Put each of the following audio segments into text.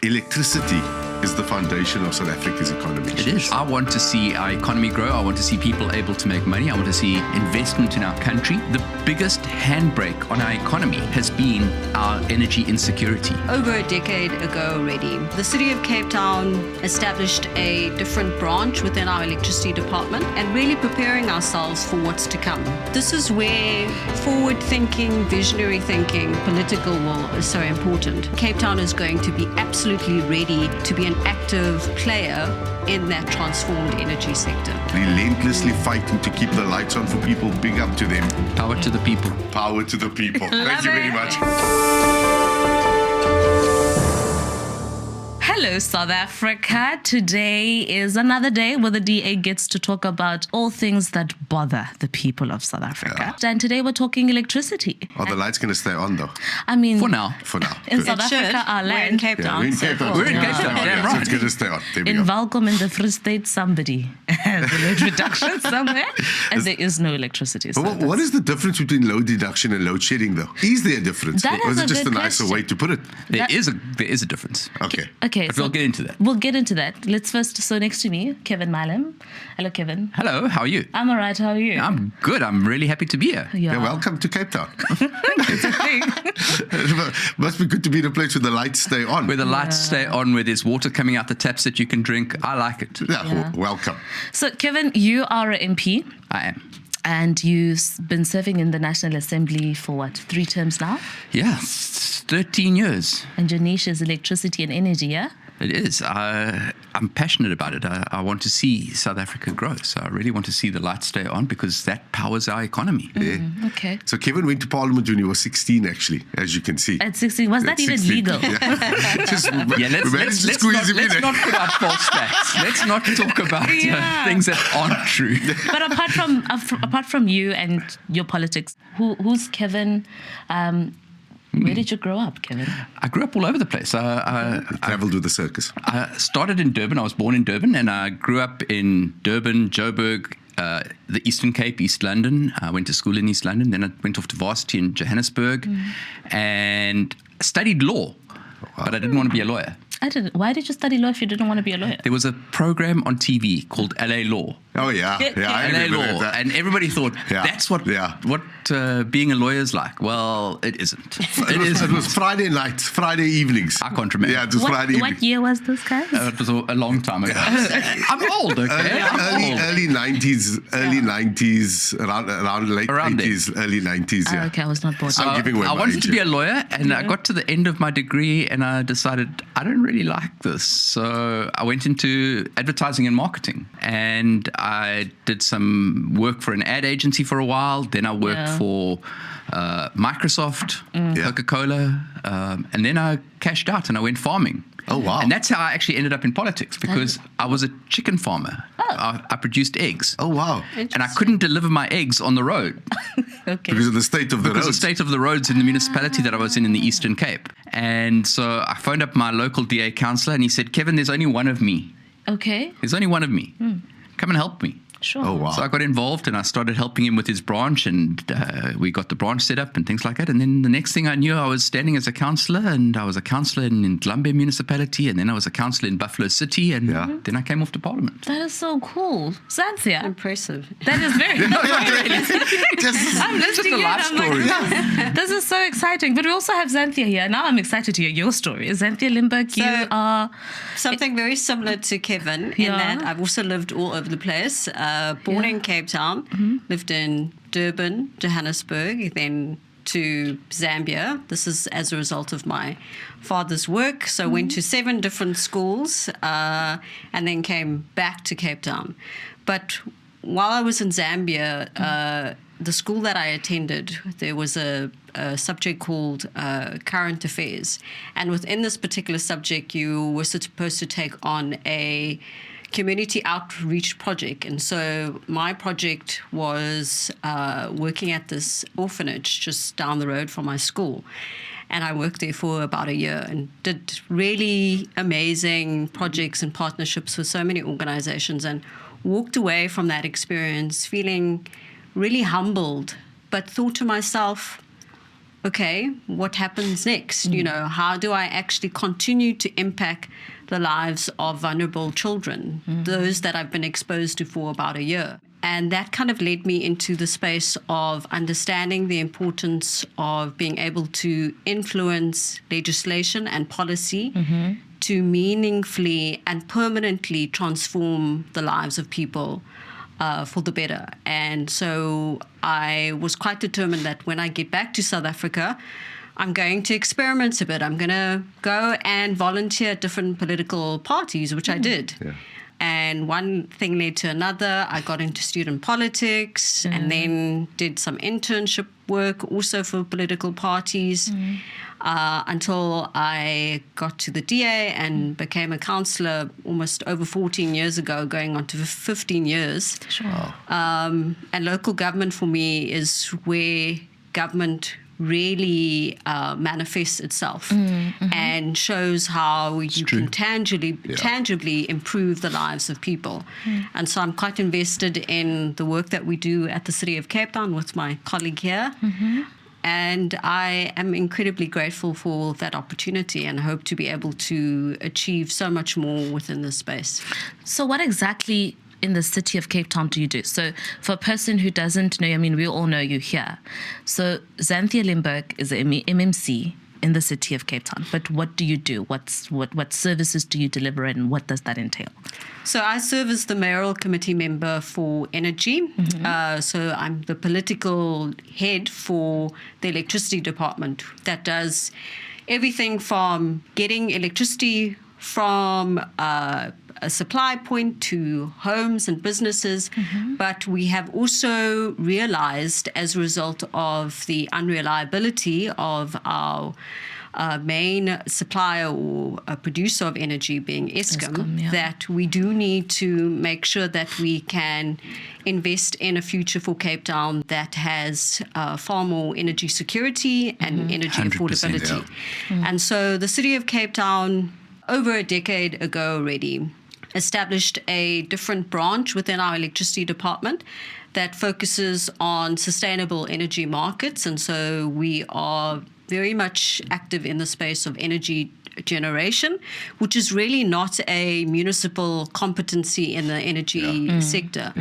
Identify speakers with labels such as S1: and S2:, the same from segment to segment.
S1: Electricity is the foundation of South Africa's economy.
S2: It is. I want to see our economy grow. I want to see people able to make money. I want to see investment in our country. The biggest handbrake on our economy has been our energy insecurity.
S3: Over a decade ago already, the City of Cape Town established a different branch within our electricity department and really preparing ourselves for what's to come. This is where forward-thinking, visionary thinking, political will is so important. Cape Town is going to be absolutely ready to be an active player in that transformed energy sector.
S1: Relentlessly fighting to keep the lights on for people. Big up to them.
S2: Power to the people.
S1: Power to the people. Thank you very much.
S4: Hello, South Africa. Today is another day where the DA gets to talk about all things that bother the people of South Africa. Yeah. And today we're talking electricity.
S1: Are the lights going to stay on, though?
S4: I mean...
S2: For now.
S4: In South Africa, our land.
S3: We're in Cape Town.
S1: We're in Cape Town.
S2: We're in Cape Town. Damn right.
S1: So it's going to stay on. There we
S4: in
S1: go.
S4: Welkom in the Free State, somebody has a load reduction somewhere, and there is no electricity. So
S1: what is the difference between load deduction and load shedding, though? Is there a difference? Or is it just a nicer way to put it?
S2: There is a difference.
S1: Okay.
S2: But we'll get into that.
S4: We'll get into that. Let's first, so next to me, Kevin Mileham. Hello, Kevin.
S2: Hello, how are you?
S4: I'm all right. How are you?
S2: I'm good. I'm really happy to be here.
S1: Yeah, welcome to Cape Town.
S4: It's a thing.
S1: Must be good to be in a place where the lights stay on.
S2: Where the lights stay on, where there's water coming out the taps that you can drink. I like it.
S1: Yeah. Welcome.
S4: So, Kevin, you are an MP.
S2: I am.
S4: And you've been serving in the National Assembly for what, 3 terms now?
S2: Yeah, 13 years.
S4: And your niche is electricity and energy, yeah?
S2: It is. I'm passionate about it. I want to see South Africa grow. So I really want to see the lights stay on because that powers our economy.
S1: Yeah.
S4: Okay.
S1: So Kevin went to Parliament when he was 16, actually, as you can see.
S4: At 16, was that even 16. Legal?
S2: Yeah. Let's not put out false facts. Let's not talk about things that aren't true.
S4: But apart from you and your politics, who's Kevin? Where did you grow up, Kevin?
S2: I grew up all over the place.
S1: I travelled with the circus.
S2: I started in Durban. I was born in Durban, and I grew up in Durban, Joburg, the Eastern Cape, East London. I went to school in East London. Then I went off to varsity in Johannesburg and studied law. But I didn't want to be a lawyer.
S4: Why did you study law if you didn't want to be a lawyer?
S2: There was a program on TV called LA Law.
S1: Oh, yeah. I
S2: LA Law.
S1: That.
S2: And everybody thought, that's what being a lawyer is like. Well, it isn't.
S1: It was Friday nights, Friday evenings.
S2: I can't remember.
S1: Yeah, it was Friday evening.
S4: What year was this, guys?
S2: It was a long time ago. I'm old, okay?
S1: Early 90s, around late 80s, early 90s, yeah.
S4: Okay, I was not born.
S2: So I wanted to be a lawyer, and I got to the end of my degree, and I decided I don't really like this. So I went into advertising and marketing, and I did some work for an ad agency for a while. Then I worked for Microsoft, Coca-Cola, and then I cashed out and I went farming.
S1: Oh, wow.
S2: And that's how I actually ended up in politics, because I was a chicken farmer. I produced eggs.
S1: Oh, wow.
S2: And I couldn't deliver my eggs on the road.
S4: Okay.
S1: Because of the state of the roads.
S2: Because of the state of the roads in the municipality that I was in the Eastern Cape. And so I phoned up my local DA councillor and he said, Kevin, there's only one of me.
S4: Okay.
S2: There's only one of me. Come and help me.
S4: Sure.
S1: Oh, wow.
S2: So I got involved and I started helping him with his branch, and we got the branch set up and things like that. And then the next thing I knew, I was standing as a councillor, and I was a councillor in Dlambe municipality, and then I was a councillor in Buffalo City, and then I came off to Parliament.
S4: That is so cool. Xanthea.
S3: Impressive.
S4: That is very I'm
S2: Just a life story.
S4: Like, this is so exciting. But we also have Xanthea here. Now I'm excited to hear your story. Xanthea Limberg, you are...
S3: Something very similar to Kevin in that I've also lived all over the place. Born in Cape Town, lived in Durban, Johannesburg, then to Zambia. This is as a result of my father's work. So I went to 7 different schools and then came back to Cape Town. But while I was in Zambia, the school that I attended, there was a subject called current affairs. And within this particular subject, you were supposed to take on a community outreach project. And so my project was working at this orphanage just down the road from my school. And I worked there for about a year and did really amazing projects and partnerships with so many organizations, and walked away from that experience feeling really humbled, but thought to myself, okay, what happens next? You know, how do I actually continue to impact the lives of vulnerable children, those that I've been exposed to for about a year? And that kind of led me into the space of understanding the importance of being able to influence legislation and policy to meaningfully and permanently transform the lives of people for the better. And so I was quite determined that when I get back to South Africa, I'm going to experiment a bit. I'm going to go and volunteer at different political parties, which I did.
S1: Yeah.
S3: And one thing led to another. I got into student politics and then did some internship work also for political parties until I got to the DA and became a councillor almost over 14 years ago, going on to 15 years.
S4: Sure.
S3: And local government for me is where government really manifests itself and shows how you can tangibly improve the lives of people. And so I'm quite invested in the work that we do at the City of Cape Town with my colleague here. And I am incredibly grateful for that opportunity and hope to be able to achieve so much more within this space.
S4: So what exactly in the City of Cape Town do you do? So for a person who doesn't know, I mean, we all know you here. So Xanthea Limberg is an MMC in the City of Cape Town. But what do you do? What services do you deliver and what does that entail?
S3: So I serve as the Mayoral Committee Member for Energy. So I'm the political head for the Electricity Department that does everything from getting electricity from a supply point to homes and businesses. But we have also realized, as a result of the unreliability of our main supplier or a producer of energy being Eskom, that we do need to make sure that we can invest in a future for Cape Town that has far more energy security and energy affordability. And so the City of Cape Town, over a decade ago already, established a different branch within our electricity department that focuses on sustainable energy markets. And so we are very much active in the space of energy generation, which is really not a municipal competency in the energy sector.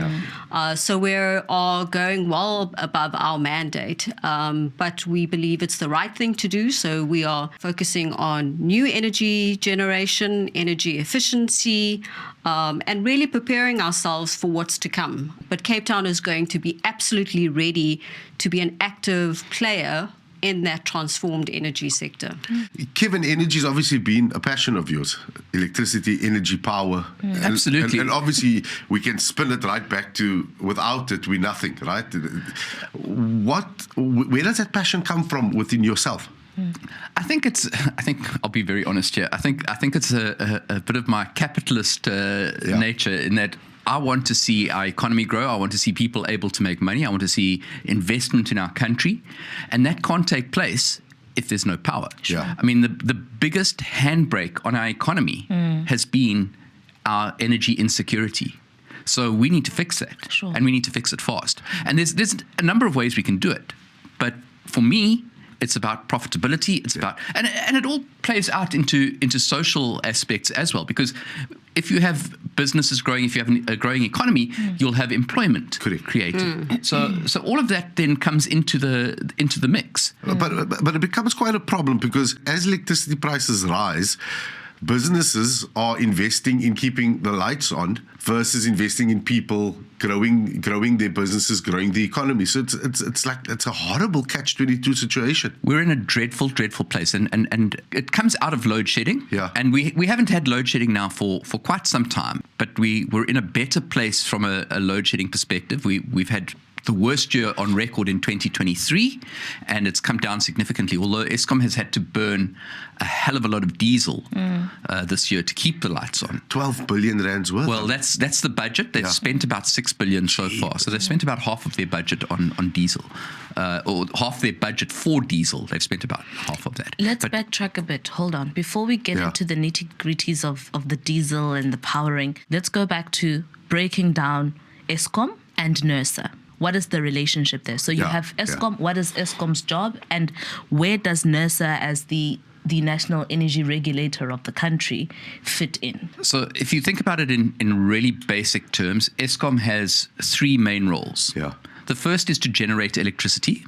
S3: So we are going well above our mandate, but we believe it's the right thing to do. So we are focusing on new energy generation, energy efficiency, and really preparing ourselves for what's to come. But Cape Town is going to be absolutely ready to be an active player in that transformed energy sector.
S1: Kevin, energy has obviously been a passion of yours. Electricity, energy, power.
S2: Absolutely.
S1: And obviously we can spin it right back to without it, we're nothing, right? Where does that passion come from within yourself?
S2: I think I'll be very honest here. I think it's a bit of my capitalist nature in that I want to see our economy grow. I want to see people able to make money. I want to see investment in our country. And that can't take place if there's no power.
S1: Yeah.
S2: I mean, the biggest handbrake on our economy has been our energy insecurity. So we need to fix that.
S4: Sure.
S2: And we need to fix it fast. And there's a number of ways we can do it. But for me, it's about profitability. It's about, and it all plays out into social aspects as well. Because if you have businesses growing, if you have a growing economy, you'll have employment created. So all of that then comes into the mix.
S1: But it becomes quite a problem because as electricity prices rise, businesses are investing in keeping the lights on versus investing in people growing their businesses, growing the economy. So it's a horrible catch-22 situation.
S2: We're in a dreadful place, and it comes out of load shedding.
S1: Yeah.
S2: And we haven't had load shedding now for quite some time, but we're in a better place from a load shedding perspective. We've had the worst year on record in 2023, and it's come down significantly, although Eskom has had to burn a hell of a lot of diesel this year to keep the lights on.
S1: 12 billion rands worth.
S2: Well, that's the budget. They've spent about 6 billion so far. So they've spent about half of their budget on diesel, or half their budget for diesel. They've spent about half of that.
S4: Let's backtrack a bit. Hold on. Before we get into the nitty-gritties of the diesel and the powering, let's go back to breaking down Eskom and Nersa. what is the relationship there? So you
S1: Yeah,
S4: have Eskom. What is Eskom's job, and where does NERSA as the national energy regulator of the country fit in?
S2: So if you think about it in really basic terms, Eskom has three main roles.
S1: Yeah.
S2: The first is to generate electricity.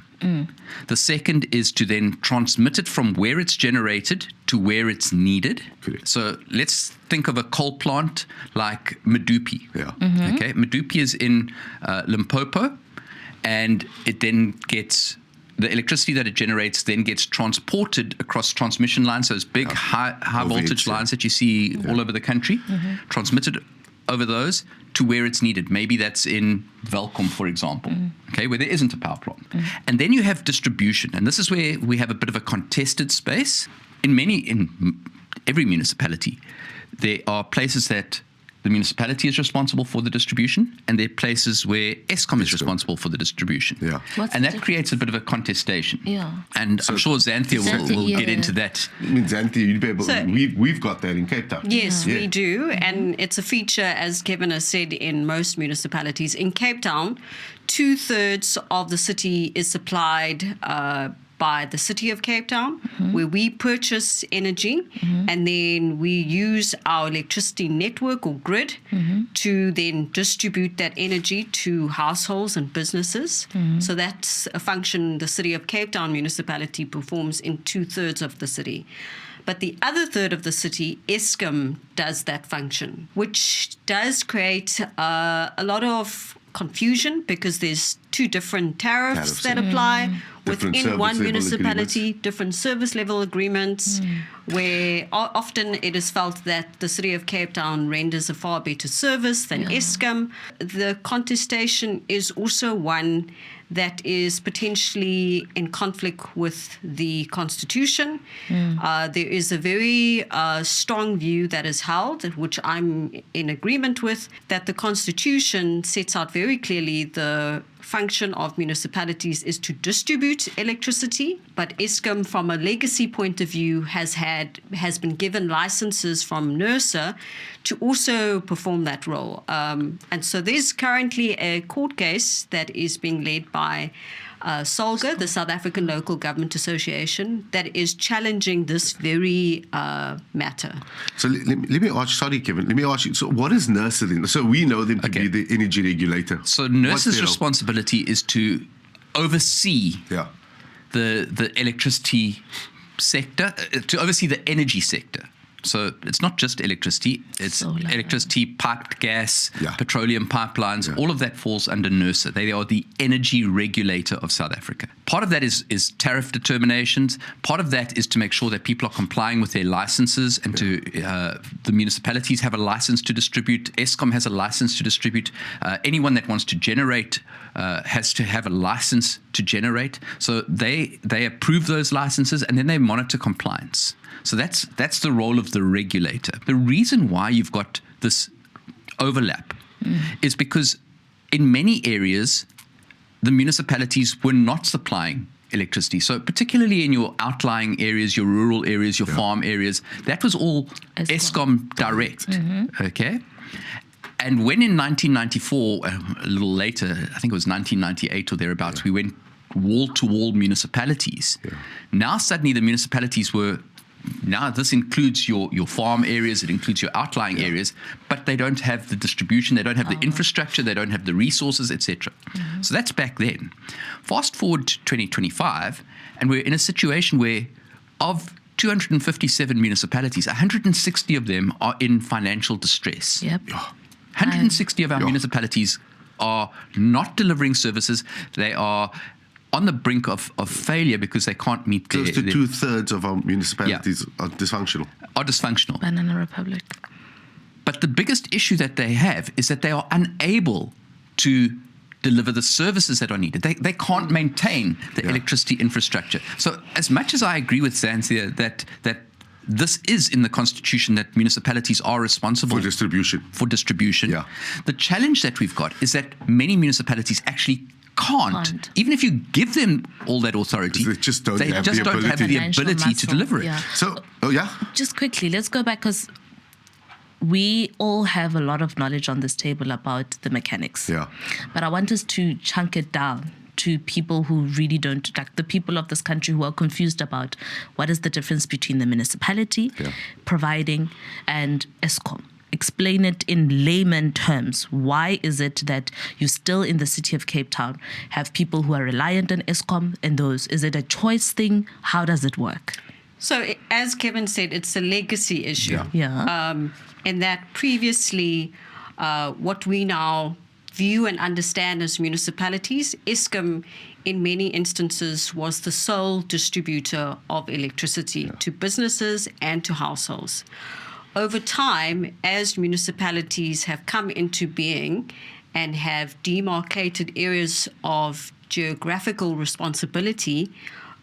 S2: The second is to then transmit it from where it's generated to where it's needed.
S1: Correct.
S2: So let's think of a coal plant like Medupi.
S1: Yeah.
S2: Okay, Medupi is in Limpopo, and it then gets the electricity that it generates then gets transported across transmission lines, those big high voltage lines that you see all over the country, transmitted over those to where it's needed. Maybe that's in Welkom, for example, okay, where there isn't a power plant. And then you have distribution, and this is where we have a bit of a contested space. In every municipality, there are places that the municipality is responsible for the distribution, and there are places where Eskom is responsible for the distribution.
S1: Yeah.
S2: And that creates a bit of a contestation.
S4: Yeah.
S2: And I'm sure Xanthea will get into that.
S1: I mean, Xanthea, you'd be able.
S3: So-
S1: We've got that in Cape Town.
S3: Yes,
S1: Yeah.
S3: we do. And it's a feature, as Kevin has said, in most municipalities. In Cape Town, 2/3 of the city is supplied by the city of Cape Town, where we purchase energy and then we use our electricity network or grid to then distribute that energy to households and businesses. So that's a function the city of Cape Town municipality performs in 2/3 of the city. But the other third of the city, Eskom, does that function, which does create a lot of confusion because there's two different tariffs that apply
S1: Different
S3: within
S1: service
S3: one
S1: level
S3: municipality, different service level agreements, where often it is felt that the city of Cape Town renders a far better service than Eskom. The contestation is also one that is potentially in conflict with the Constitution. There is a very strong view that is held, which I'm in agreement with, that the Constitution sets out very clearly the function of municipalities is to distribute electricity, but Eskom, from a legacy point of view, has been given licenses from NERSA to also perform that role. And so there's currently a court case that is being led by SOLGA, the South African Local Government Association, that is challenging this very matter.
S1: So let me ask, sorry, Kevin, let me ask you, so what is NERSA then? So we know them to be the energy regulator.
S2: So
S1: What's
S2: NERSA's
S1: their-
S2: responsibility is to oversee
S1: Yeah.
S2: the electricity sector, to oversee the energy sector. So it's not just electricity, it's
S4: Solar.
S2: electricity, piped gas,
S1: Yeah.
S2: petroleum pipelines, all of that falls under NERSA. They are the energy regulator of South Africa. Part of that is tariff determinations. Part of that is to make sure that people are complying with their licenses and the municipalities have a license to distribute. Eskom has a license to distribute. Anyone that wants to generate has to have a license to generate. So they approve those licenses and then they monitor compliance. So that's the role of the regulator. The reason why you've got this overlap is because in many areas, the municipalities were not supplying electricity. So particularly in your outlying areas, your rural areas, your farm areas, that was all Eskom direct. Okay? And when in 1994, a little later, I think it was 1998 or thereabouts, we went wall-to-wall municipalities. Now suddenly the municipalities now this includes your farm areas, it includes your outlying areas, but they don't have the distribution, they don't have the infrastructure, they don't have the resources, etc. So that's back then. Fast forward to 2025, and we're in a situation where of 257 municipalities, 160 of them are in financial distress.
S4: Yep.
S2: 160 of our municipalities are not delivering services. They are on the brink of failure because they can't meet their...
S1: Close to 2/3 of our municipalities are dysfunctional.
S2: Are dysfunctional.
S4: Banana Republic.
S2: But the biggest issue that they have is that they are unable to deliver the services that are needed. They can't maintain the electricity infrastructure. So as much as I agree with Xanthea that this is in the Constitution that municipalities are responsible
S1: For distribution. Yeah.
S2: The challenge that we've got is that many municipalities actually can't. Even if you give them all that authority,
S1: They just don't have
S2: just
S1: the
S2: don't have
S1: ability.
S2: the ability to deliver it.
S4: Yeah.
S1: So,
S4: Just quickly, let's go back because we all have a lot of knowledge on this table about the mechanics.
S1: Yeah.
S4: But I want us to chunk it down to people who really don't, like the people of this country who are confused about what is the difference between the municipality providing and Eskom. Explain it in layman terms. Why is it that you still in the city of Cape Town have people who are reliant on Eskom and those? Is it a choice thing? How does it work?
S3: So, as Kevin said, it's a legacy issue. In that previously, what we now view and understand as municipalities, Eskom, in many instances, was the sole distributor of electricity to businesses and to households. Over time, as municipalities have come into being and have demarcated areas of geographical responsibility,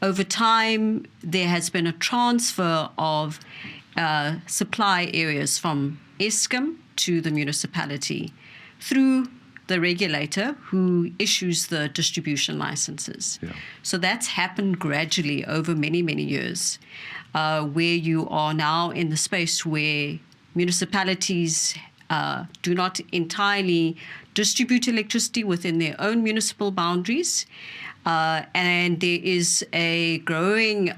S3: over time, there has been a transfer of supply areas from Eskom to the municipality through the regulator who issues the distribution licenses. So that's happened gradually over many, many years, where you are now in the space where municipalities do not entirely distribute electricity within their own municipal boundaries. And there is a growing,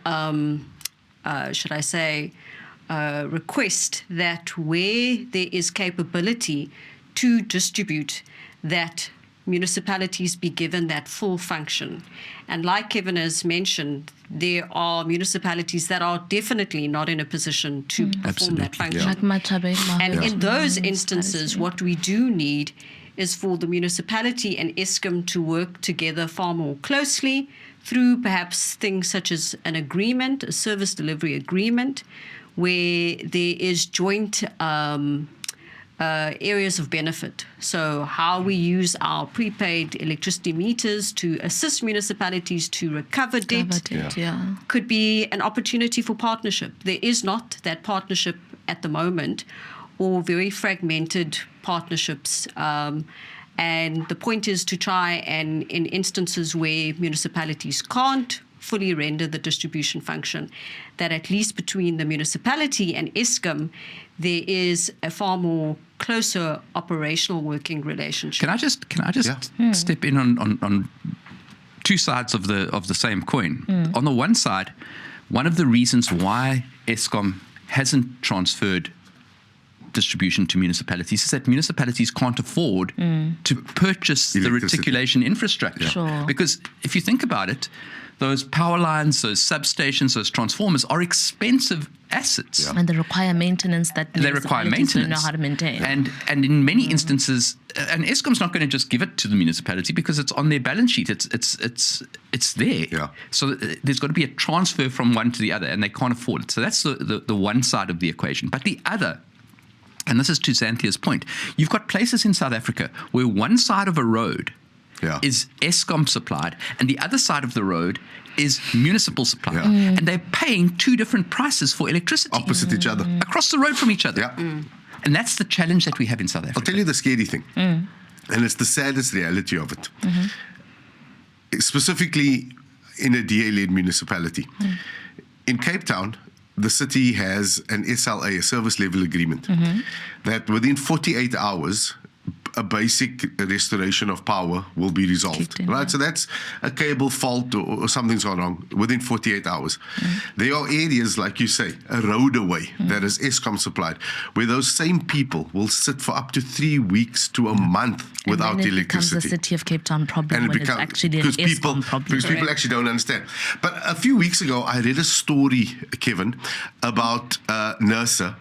S3: request that where there is capability to distribute, that municipalities be given that full function. And like Kevin has mentioned, there are municipalities that are definitely not in a position to perform that function. And in those instances, what we do need is for the municipality and Eskom to work together far more closely through perhaps things such as an agreement, a service delivery agreement, where there is joint areas of benefit. So how we use our prepaid electricity meters to assist municipalities to recover debt could be an opportunity for partnership. There is not that partnership at the moment, or very fragmented partnerships. And the point is to try and, in instances where municipalities can't fully render the distribution function, that at least between the municipality and Eskom, there is a far more closer operational working relationship.
S2: Can I just step in on two sides of the same coin? On the one side, one of the reasons why Eskom hasn't transferred distribution to municipalities is that municipalities can't afford to purchase the reticulation infrastructure. Because if you think about it, those power lines, those substations, those transformers are expensive assets.
S4: And they require maintenance that municipalities don't know how to maintain.
S2: And in many instances, and Eskom's not going to just give it to the municipality because it's on their balance sheet. It's there. So there's got to be a transfer from one to the other, and they can't afford it. So that's the one side of the equation. But the other, and this is to Xanthea's point, you've got places in South Africa where one side of a road is Eskom supplied, and the other side of the road is municipal supplied. And they're paying two different prices for electricity.
S1: Opposite each other.
S2: Across the road from each other. And that's the challenge that we have in South Africa.
S1: I'll tell you the scary thing, and it's the saddest reality of it. Specifically in a DA-led municipality. In Cape Town, the city has an SLA, a service level agreement, that within 48 hours, a basic restoration of power will be resolved, right? So that's a cable fault or something's gone wrong within 48 hours. There are areas, like you say, a road away that is Eskom supplied, where those same people will sit for up to 3 weeks to a month without electricity.
S4: It becomes a city of Cape Town problem when it's actually an Eskom problem.
S1: Because people actually don't understand. But a few weeks ago, I read a story, Kevin, about Nersa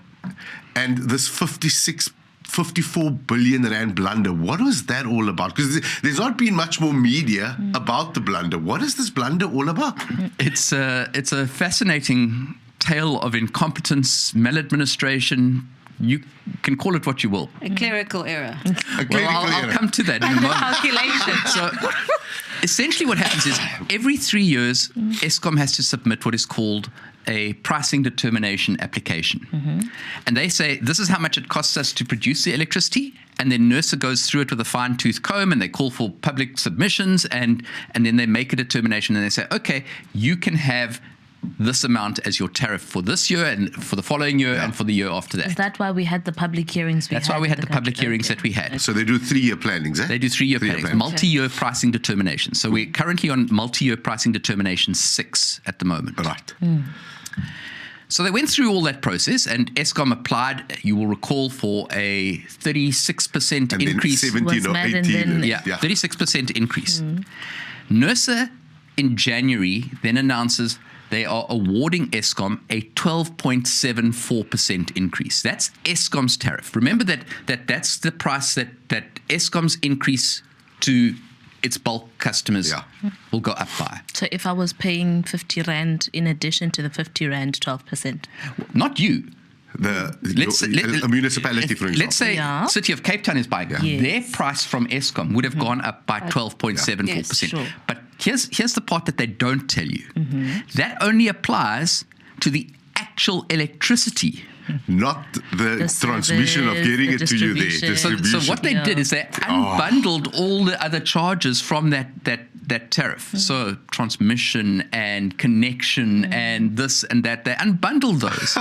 S1: and this 54 billion rand blunder. What was that all about? Because there's not been much more media about the blunder. What is this blunder all about?
S2: It's a fascinating tale of incompetence, maladministration. You can call it what you will.
S3: A clerical error.
S2: I'll come to that in a moment.
S3: Calculation.
S2: So essentially what happens is every 3 years, Eskom has to submit what is called a pricing determination application. And they say, this is how much it costs us to produce the electricity. And then NERSA goes through it with a fine-tooth comb, and they call for public submissions, and then they make a determination, and they say, okay, you can have this amount as your tariff for this year and for the following year and for the year after that.
S4: Is that why we had the public hearings?
S2: That's why we had the public hearings that we had.
S1: So they do 3-year plannings, eh?
S2: They do 3-year plannings, multi-year pricing determination. So we're currently on multi-year pricing determination 6 at the moment.
S1: Right.
S2: So they went through all that process, and Eskom applied, you will recall, for a 36%
S1: And
S2: increase.
S1: then 17 or
S4: Was mad and
S1: 18.
S4: then-
S2: 36% increase. NERSA in January then announces they are awarding Eskom a 12.74% increase. That's Eskom's tariff. Remember that's the price that Eskom's increase to its bulk customers will go up by.
S4: So if I was paying 50 Rand in addition to the 50 Rand 12%.
S2: Not you.
S1: A municipality, for example.
S2: Let's say City of Cape Town is buying.
S4: Yes.
S2: Their price from Eskom would have gone up by 12.74%.
S3: Yes,
S4: sure.
S2: But here's the part that they don't tell you. That only applies to the actual electricity.
S1: Not the transmission of
S4: service,
S1: getting
S4: the
S1: it to you there.
S4: distribution.
S2: So what they did is they unbundled all the other charges from that tariff. So transmission and connection and this and that, they unbundled those.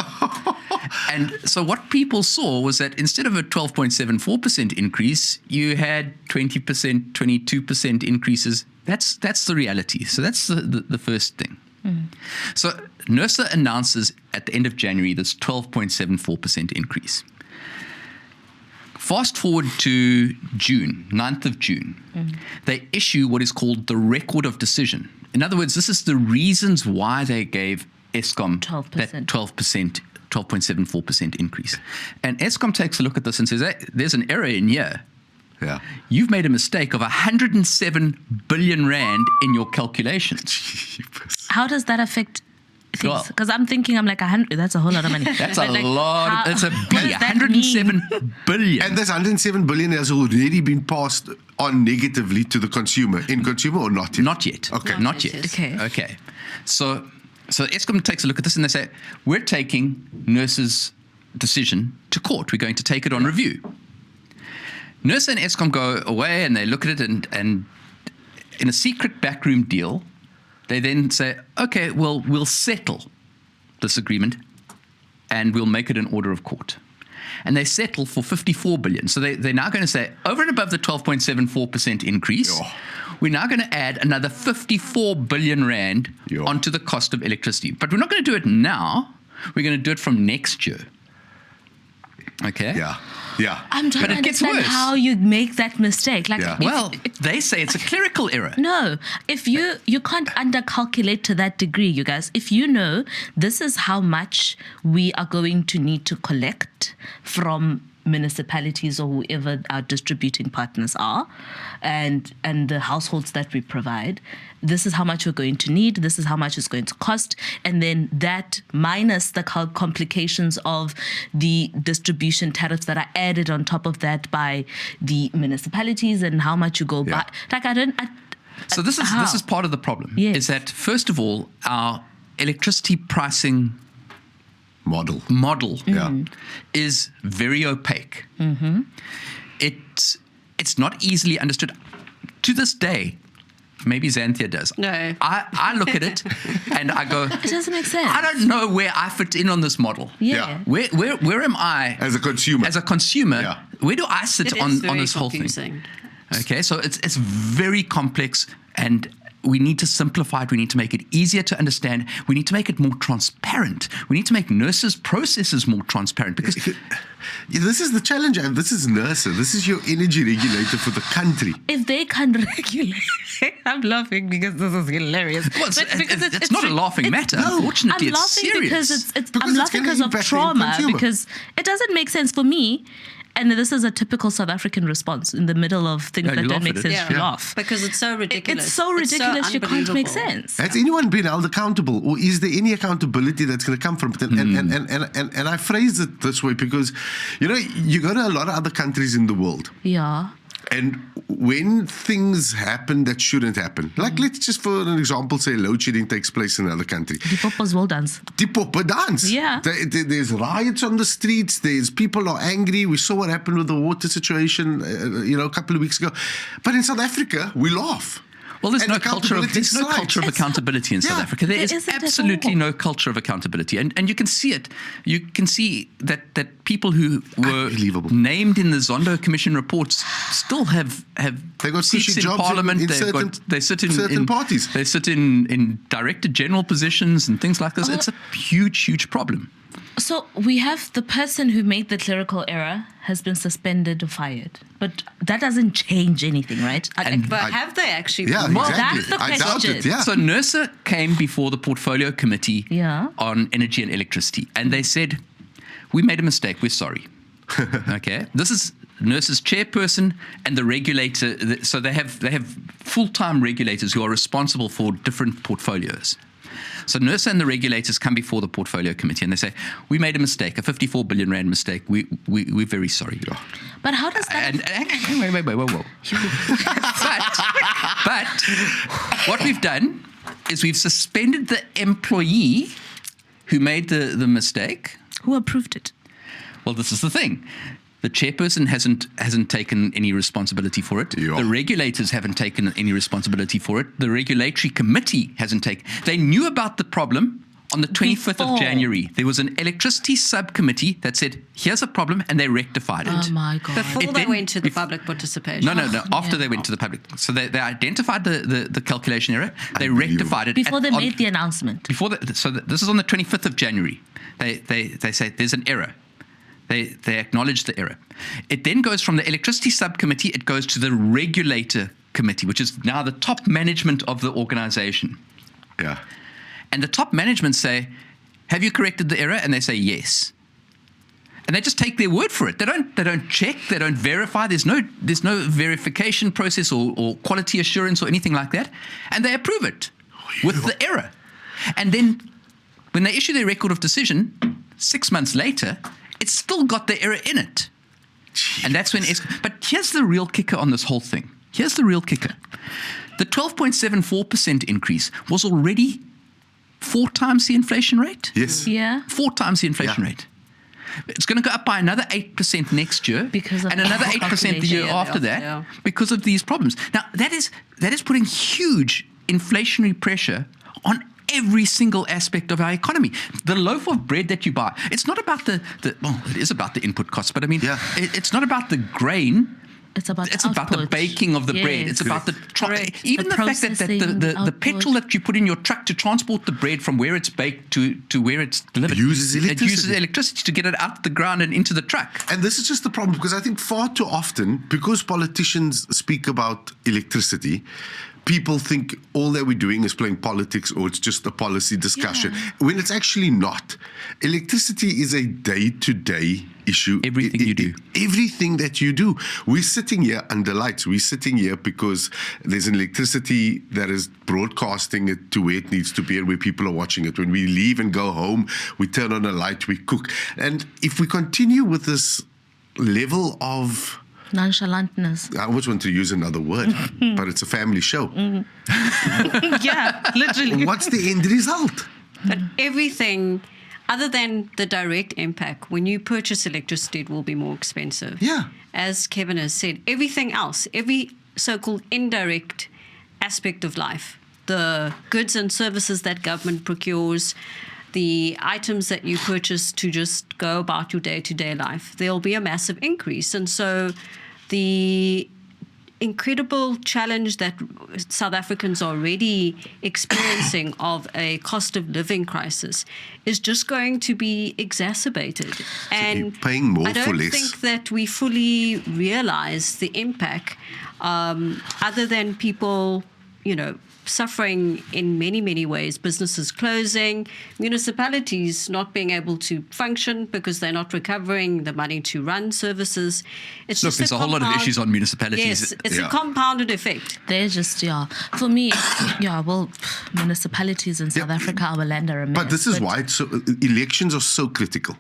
S2: And so what people saw was that instead of a 12.74% increase, you had 20%, 22% increases. That's the reality. So that's the first thing. So NERSA announces at the end of January this 12.74% increase. Fast forward to June, 9th of June. They issue what is called the record of decision. In other words, this is the reasons why they gave Eskom
S4: 12%.
S2: that 12.74% increase. And Eskom takes a look at this and says, hey, there's an error in here.
S1: Yeah.
S2: You've made a mistake of 107 billion Rand in your calculations.
S4: How does that affect things?
S2: Well-
S4: Because I'm thinking, that's a whole lot of money.
S2: That's a lot. That's a
S4: what
S2: billion.
S4: does that
S2: 107 billion.
S1: And this 107 billion has already been passed on negatively to the consumer. In consumer or not yet?
S2: Not yet.
S1: Okay.
S2: Not yet.
S4: Okay.
S2: So Eskom takes a look at this and they say, we're taking NERSA's decision to court. We're going to take it on review. NERSA and Eskom go away and they look at it and in a secret backroom deal, they then say, okay, well, we'll settle this agreement and we'll make it an order of court. And they settle for 54 billion. So they're now going to say, over and above the 12.74% increase, we're now going to add another 54 billion Rand onto the cost of electricity. But we're not going to do it now. We're going to do it from next year. Okay?
S1: Yeah.
S4: I'm trying
S2: But
S4: to
S2: it gets
S4: understand
S2: worse.
S4: how you make that mistake. Like,
S2: Well, they say it's a clerical error.
S4: no, if you can't undercalculate to that degree, you guys. If you know this is how much we are going to need to collect from municipalities or whoever our distributing partners are, and the households that we provide, this is how much we're going to need, this is how much it's going to cost, and then that minus the complications of the distribution tariffs that are added on top of that by the municipalities and how much you go by. Like
S2: So this is part of the problem.
S4: Yes.
S2: Is that first of all, our electricity pricing
S1: Model.
S2: is very opaque. It's not easily understood. To this day, maybe Xanthea does.
S3: No.
S2: I look at it and I go,
S4: it doesn't make sense.
S2: I don't know where I fit in on this model.
S4: Yeah.
S2: Where am I
S1: As a consumer.
S2: Where do I sit on this whole thing? Okay, so it's very complex and we need to simplify it. We need to make it easier to understand. We need to make it more transparent. We need to make NERSA's processes more transparent because
S1: This is the challenge. This is NERSA. This is your energy regulator for the country.
S4: If they can't regulate, I'm laughing because this is hilarious.
S2: well,
S4: Because
S2: it's not a laughing matter. Unfortunately,
S4: I'm
S2: it's
S4: laughing
S2: serious.
S4: because
S1: Because
S4: I'm
S1: it's
S4: laughing
S1: gonna
S4: because of
S1: impact the
S4: trauma.
S1: consumer.
S4: Because it doesn't make sense for me. And this is a typical South African response in the middle of things
S2: No,
S4: that
S2: you
S4: don't
S2: laugh
S4: make
S2: at it.
S4: sense. You laugh.
S3: Because it's so ridiculous.
S4: It's so ridiculous, you can't make
S3: unbelievable.
S4: sense.
S1: Has anyone been held accountable, or is there any accountability that's going to come from it? And I phrase it this way because, you go to a lot of other countries in the world,
S4: Yeah.
S1: and when things happen that shouldn't happen, like let's just for an example say load shedding takes place in another country.
S4: The Popo's well dance.
S1: Die poppe dance.
S4: Yeah.
S1: There's riots on the streets. There's people are angry. We saw what happened with the water situation, a couple of weeks ago. But in South Africa, we laugh.
S2: Well, there's
S1: And
S2: no culture of accountability in South Africa. There is
S4: isn't at
S2: absolutely
S4: all.
S2: no culture of accountability, and you can see it. You can see that people who were
S1: Unbelievable.
S2: named in the Zondo Commission reports still have
S1: They got
S2: seats
S1: cushy
S2: in
S1: jobs
S2: Parliament.
S1: in
S2: They sit in
S1: certain parties.
S2: They sit in director general positions and things like this. It's a huge problem.
S4: So we have the person who made the clerical error has been suspended or fired. But that doesn't change anything, right?
S3: But have they actually?
S1: Yeah,
S4: Well,
S1: exactly.
S4: that's the
S1: I doubt
S4: question.
S1: it. Yeah.
S2: So NERSA came before the Portfolio Committee
S4: Yeah.
S2: on Energy and Electricity, and they said, we made a mistake, we're sorry. Okay? This is NERSA's chairperson and the regulator. So they have full-time regulators who are responsible for different portfolios. So NERSA and the regulators come before the Portfolio Committee and they say, we made a mistake, a 54 billion rand mistake. We're very sorry.
S4: But how does that...
S2: Wait, whoa. but what we've done is we've suspended the employee who made the mistake.
S4: Who approved it?
S2: Well, this is the thing. The chairperson hasn't taken any responsibility for it.
S1: Yeah.
S2: The regulators haven't taken any responsibility for it. The regulatory committee hasn't taken. They knew about the problem on the 25th of January. There was an electricity subcommittee that said, here's a problem, and they rectified it.
S4: Oh, my God.
S3: Before
S2: It
S3: they
S2: then-
S3: went to the public participation.
S2: No. After
S4: yeah.
S2: they went to the public. So they identified the calculation error. They rectified it.
S4: Before they made the announcement.
S2: This is on the 25th of January. They say there's an error. They acknowledge the error. It then goes from the electricity subcommittee, it goes to the regulator committee, which is now the top management of the organization.
S1: Yeah.
S2: And the top management say, have you corrected the error? And they say, yes. And they just take their word for it. They don't check, they don't verify. There's no verification process or quality assurance or anything like that. And they approve it with the error. And then when they issue their record of decision, 6 months later, it's still got the error in it. And that's when but here's the real kicker on this whole thing. Here's the real kicker. The 12.74% increase was already 4 times the inflation rate.
S1: Yes.
S4: Yeah.
S2: 4 times the inflation rate. It's going to go up by another 8% next year,
S4: Because of
S2: and another 8% the year
S3: Yeah,
S2: after that,
S3: yeah.
S2: because of these problems. Now that is putting huge inflationary pressure on every single aspect of our economy. The loaf of bread that you buy, it's not about well, it is about the input costs, but I mean, it's not about the grain.
S4: It's about
S2: the baking of the bread. It's about the even the fact that the petrol that you put in your truck to transport the bread from where it's baked to where it's delivered
S1: uses
S2: It uses electricity to get it out the ground and into the truck.
S1: And this is just the problem, because I think far too often, because politicians speak about electricity, people think all that we're doing is playing politics, or it's just a policy discussion, when it's actually not. Electricity is a day-to-day issue.
S2: Everything you do.
S1: Everything that you do. We're sitting here under lights. We're sitting here because there's an electricity that is broadcasting it to where it needs to be and where people are watching it. When we leave and go home, we turn on a light, we cook. And if we continue with this level of
S4: nonchalantness.
S1: I always want to use another word, but it's a family show.
S4: Yeah, literally.
S1: What's the end result?
S3: But everything, other than the direct impact, when you purchase electricity, it will be more expensive.
S1: Yeah.
S3: As Kevin has said, everything else, every so-called indirect aspect of life, the goods and services that government procures, the items that you purchase to just go about your day-to-day life, there'll be a massive increase. And so the incredible challenge that South Africans are already experiencing of a cost of living crisis is just going to be exacerbated. And
S1: you're paying more
S3: I don't
S1: for less.
S3: think that we fully realize the impact, other than people, suffering in many, many ways, businesses closing, municipalities not being able to function because they're not recovering the money to run services. It's
S2: Look,
S3: just
S2: there's a whole lot of issues on municipalities.
S3: Yes, it's a compounded effect.
S4: They're just, for me, municipalities in South Africa, our land are a mess.
S1: But this is why elections are so critical,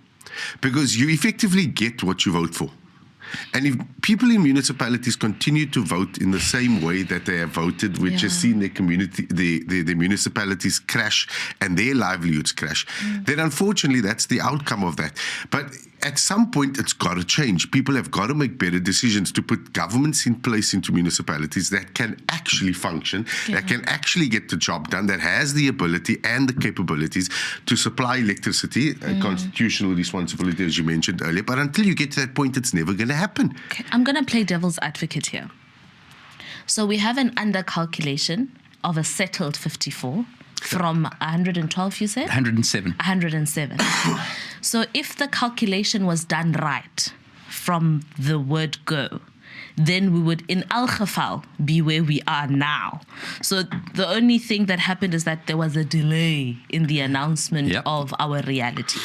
S1: because you effectively get what you vote for. And if people in municipalities continue to vote in the same way that they have voted, which has seen their community, their municipalities crash and their livelihoods crash, then unfortunately that's the outcome of that. But at some point, it's got to change. People have got to make better decisions to put governments in place into municipalities that can actually function, that can actually get the job done, that has the ability and the capabilities to supply electricity, a constitutional responsibility, as you mentioned earlier. But until you get to that point, it's never going to happen.
S4: Okay, I'm going to play devil's advocate here. So we have an under-calculation of a settled 54 from 112, you said?
S2: 107.
S4: 107. So if the calculation was done right from the word go, then we would in elk geval be where we are now. So the only thing that happened is that there was a delay in the announcement of our reality.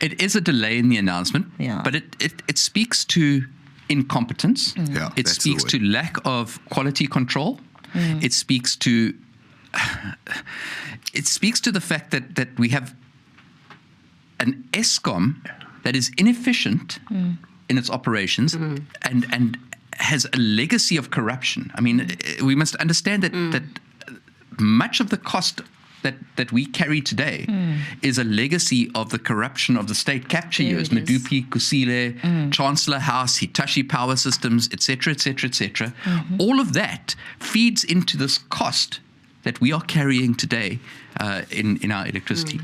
S2: It is a delay in the announcement, but it speaks to incompetence. It speaks to lack of quality control. It speaks to the fact that we have an Eskom that is inefficient in its operations and has a legacy of corruption. I mean, we must understand that much of the cost that we carry today is a legacy of the corruption of the state capture years, Medupi, Kusile, Chancellor House, Hitachi Power Systems, etc., etc., etc. All of that feeds into this cost that we are carrying today in our electricity.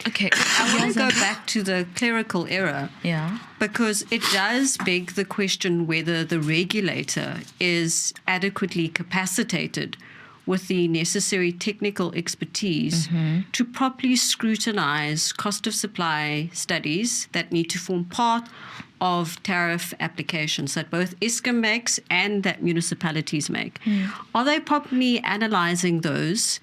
S3: Okay, I want to go back to the clerical error. Because it does beg the question whether the regulator is adequately capacitated with the necessary technical expertise to properly scrutinize cost of supply studies that need to form part of tariff applications that both Eskom makes and that municipalities make. Are they properly analyzing those?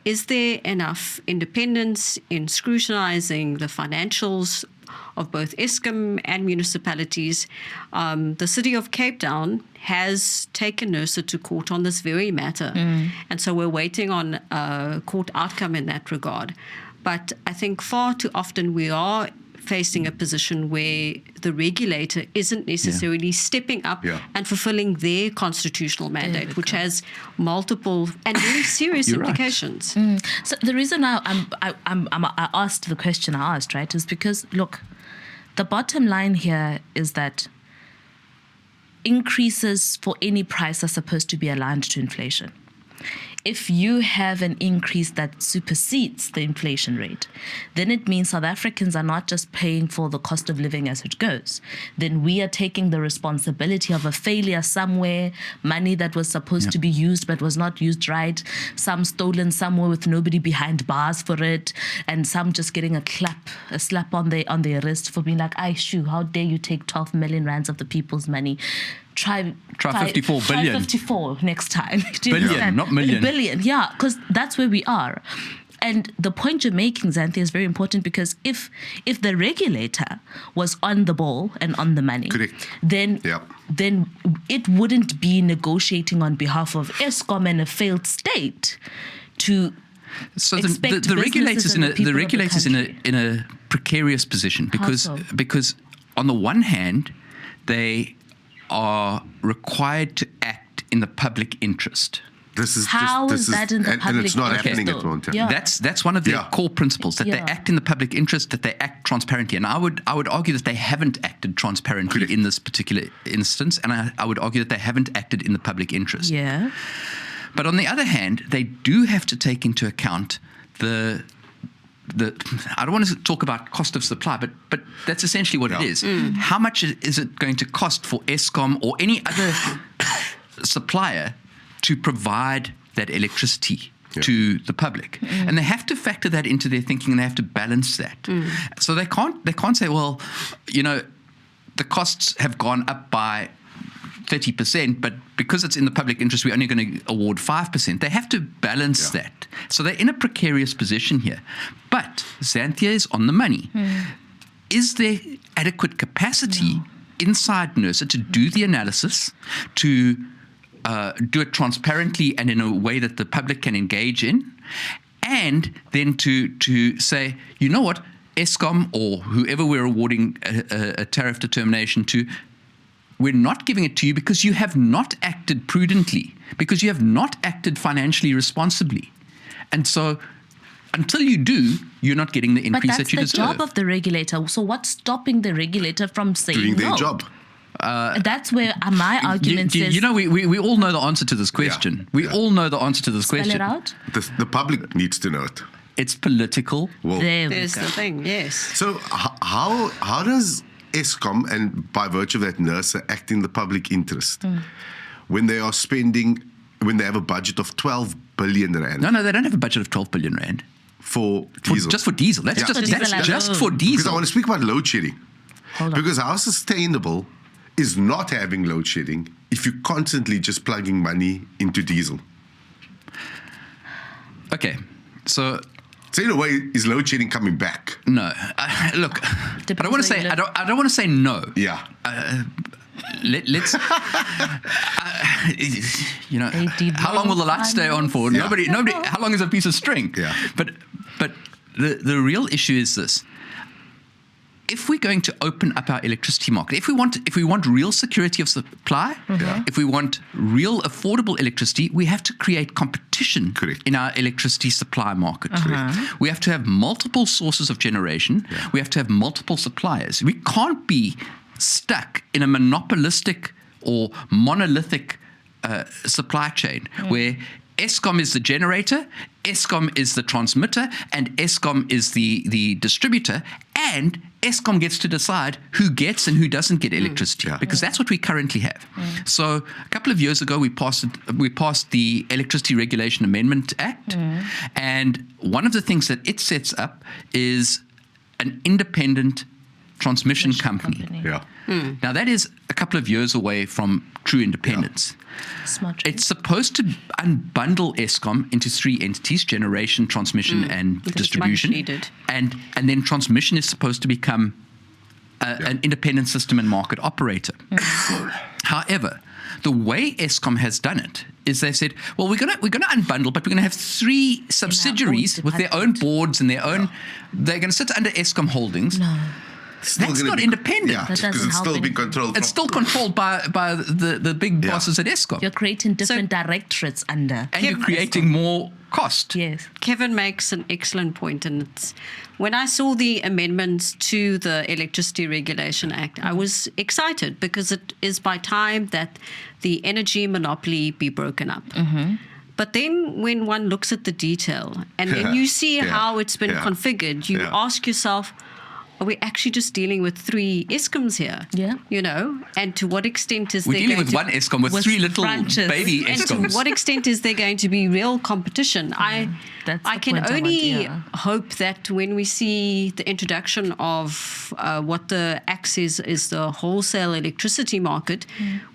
S3: Is there enough independence in scrutinizing the financials of both Eskom and municipalities? The city of Cape Town has taken Nersa to court on this very matter. And so we're waiting on a court outcome in that regard. But I think far too often we are facing a position where the regulator isn't necessarily stepping up and fulfilling their constitutional mandate, which has multiple and very serious implications.
S4: So the reason I asked the question I asked, right, is because, look, the bottom line here is that increases for any price are supposed to be aligned to inflation. If you have an increase that supersedes the inflation rate, then it means South Africans are not just paying for the cost of living as it goes. Then we are taking the responsibility of a failure somewhere, money that was supposed to be used but was not used right, some stolen somewhere with nobody behind bars for it, and some just getting a slap on their wrist for being like, "Ay, shoo, how dare you take 12 million rands of the people's money." Try
S2: 54 billion.
S4: Try 54 next time.
S2: Billion, not million.
S4: Billion, yeah, because that's where we are. And the point you're making, Xanthea, is very important because if the regulator was on the ball and on the money, then it wouldn't be negotiating on behalf of Eskom and a failed state to.
S2: So the regulators in a precarious position because on the one hand they are required to act in the public interest.
S4: How is that in the public interest?
S1: And it's not happening at the moment.
S2: That's one of their core principles, that they act in the public interest, that they act transparently. And I would argue that they haven't acted transparently in this particular instance, and I would argue that they haven't acted in the public interest.
S4: Yeah.
S2: But on the other hand, they do have to take into account the I don't want to talk about cost of supply, but that's essentially what it is. How much is it going to cost for Eskom or any other supplier to provide that electricity to the public? And they have to factor that into their thinking, and they have to balance that. So they can't say, well, the costs have gone up by 30%, but because it's in the public interest, we're only going to award 5%. They have to balance that. So they're in a precarious position here. But Xanthea is on the money. Is there adequate capacity inside NERSA to do the analysis, to do it transparently and in a way that the public can engage in, and then to say, you know what, Eskom or whoever we're awarding a tariff determination to, we're not giving it to you because you have not acted prudently, because you have not acted financially responsibly. And so until you do, you're not getting the
S4: But
S2: increase
S4: that's
S2: that you
S4: the
S2: deserve.
S4: job of the regulator. So what's stopping the regulator from saying
S1: Doing their
S4: no?
S1: job.
S4: That's where my argument says.
S2: You know, we all know the answer to this question. We all know the answer to this
S4: spell
S2: question.
S4: it out.
S1: The public needs to know it.
S2: It's political.
S1: Well,
S4: There we
S3: There's
S4: go.
S3: the thing, yes.
S1: so how does Eskom and by virtue of that NERSA act in the public interest when they are when they have a budget of 12 billion rand
S2: No, they don't have a budget of 12 billion rand.
S1: for diesel?
S2: Just for diesel. That's
S1: Yeah.
S2: just,
S4: For
S2: that's
S4: diesel
S2: just
S4: alone.
S2: for
S1: Because I
S2: diesel.
S1: want to speak about load shedding.
S4: Hold on.
S1: Because how sustainable is not having load shedding if you're constantly just plugging money into diesel?
S2: Okay, so
S1: So in a way, is load shedding coming back?
S2: no. Look, I don't want to
S4: where
S2: say
S4: you live.
S2: I don't want to say no.
S1: Yeah.
S2: Let's you know,
S4: They
S2: how long will the lights stay on for?
S1: Yeah.
S2: Nobody. How long is a piece of string?
S1: Yeah.
S2: But the real issue is this. If we're going to open up our electricity market, if we want real security of supply, if we want real affordable electricity, we have to create competition
S1: Correct.
S2: in our electricity supply market. We have to have multiple sources of generation.
S1: Yeah.
S2: We have to have multiple suppliers. We can't be stuck in a monopolistic or monolithic supply chain where Eskom is the generator, Eskom is the transmitter, and Eskom is the distributor, and Eskom gets to decide who gets and who doesn't get electricity,
S1: Yeah.
S2: because that's what we currently have. So a couple of years ago, we passed the Electricity Regulation Amendment Act, and one of the things that it sets up is an independent transmission company.
S1: Yeah.
S2: Now, that is a couple of years away from true independence.
S4: Smart.
S2: It's supposed to unbundle Eskom into three entities: generation, transmission, and
S3: Because
S2: distribution.
S3: much needed.
S2: And then transmission is supposed to become an independent system and market operator. However, the way Eskom has done it is they said, well, we're gonna unbundle, but we're gonna have three subsidiaries with their own
S4: department.
S2: boards and their own. They're going to sit under Eskom Holdings.
S4: No.
S1: Still
S2: That's
S1: gonna
S2: not
S1: be-
S2: independent.
S1: Yeah,
S4: That
S1: because
S4: doesn't
S1: it's
S4: help
S1: still being
S4: anything.
S1: controlled.
S2: It's still controlled by the big
S1: Yeah.
S2: bosses at Eskom.
S4: You're creating different directorates under.
S2: And you're creating more cost.
S4: Yes.
S3: Kevin makes an excellent point, and it's when I saw the amendments to the Electricity Regulation Act, I was excited because it is by time that the energy monopoly be broken up. But then when one looks at the detail and then you see
S1: Yeah.
S3: how it's been
S1: Yeah.
S3: configured, you
S1: Yeah.
S3: ask yourself, are we actually just dealing with three Escoms here?
S4: Yeah.
S3: You know, and to what extent is
S2: We're
S3: there
S2: dealing
S3: going
S2: with
S3: to
S2: one Eskom with
S4: with
S2: three little
S4: branches.
S2: baby
S3: and to
S2: Escoms.
S3: what extent is there going to be real competition?
S4: That's
S3: I
S4: the
S3: can
S4: point I want,
S3: only
S4: yeah.
S3: hope that when we see the introduction of what the act is the wholesale electricity market,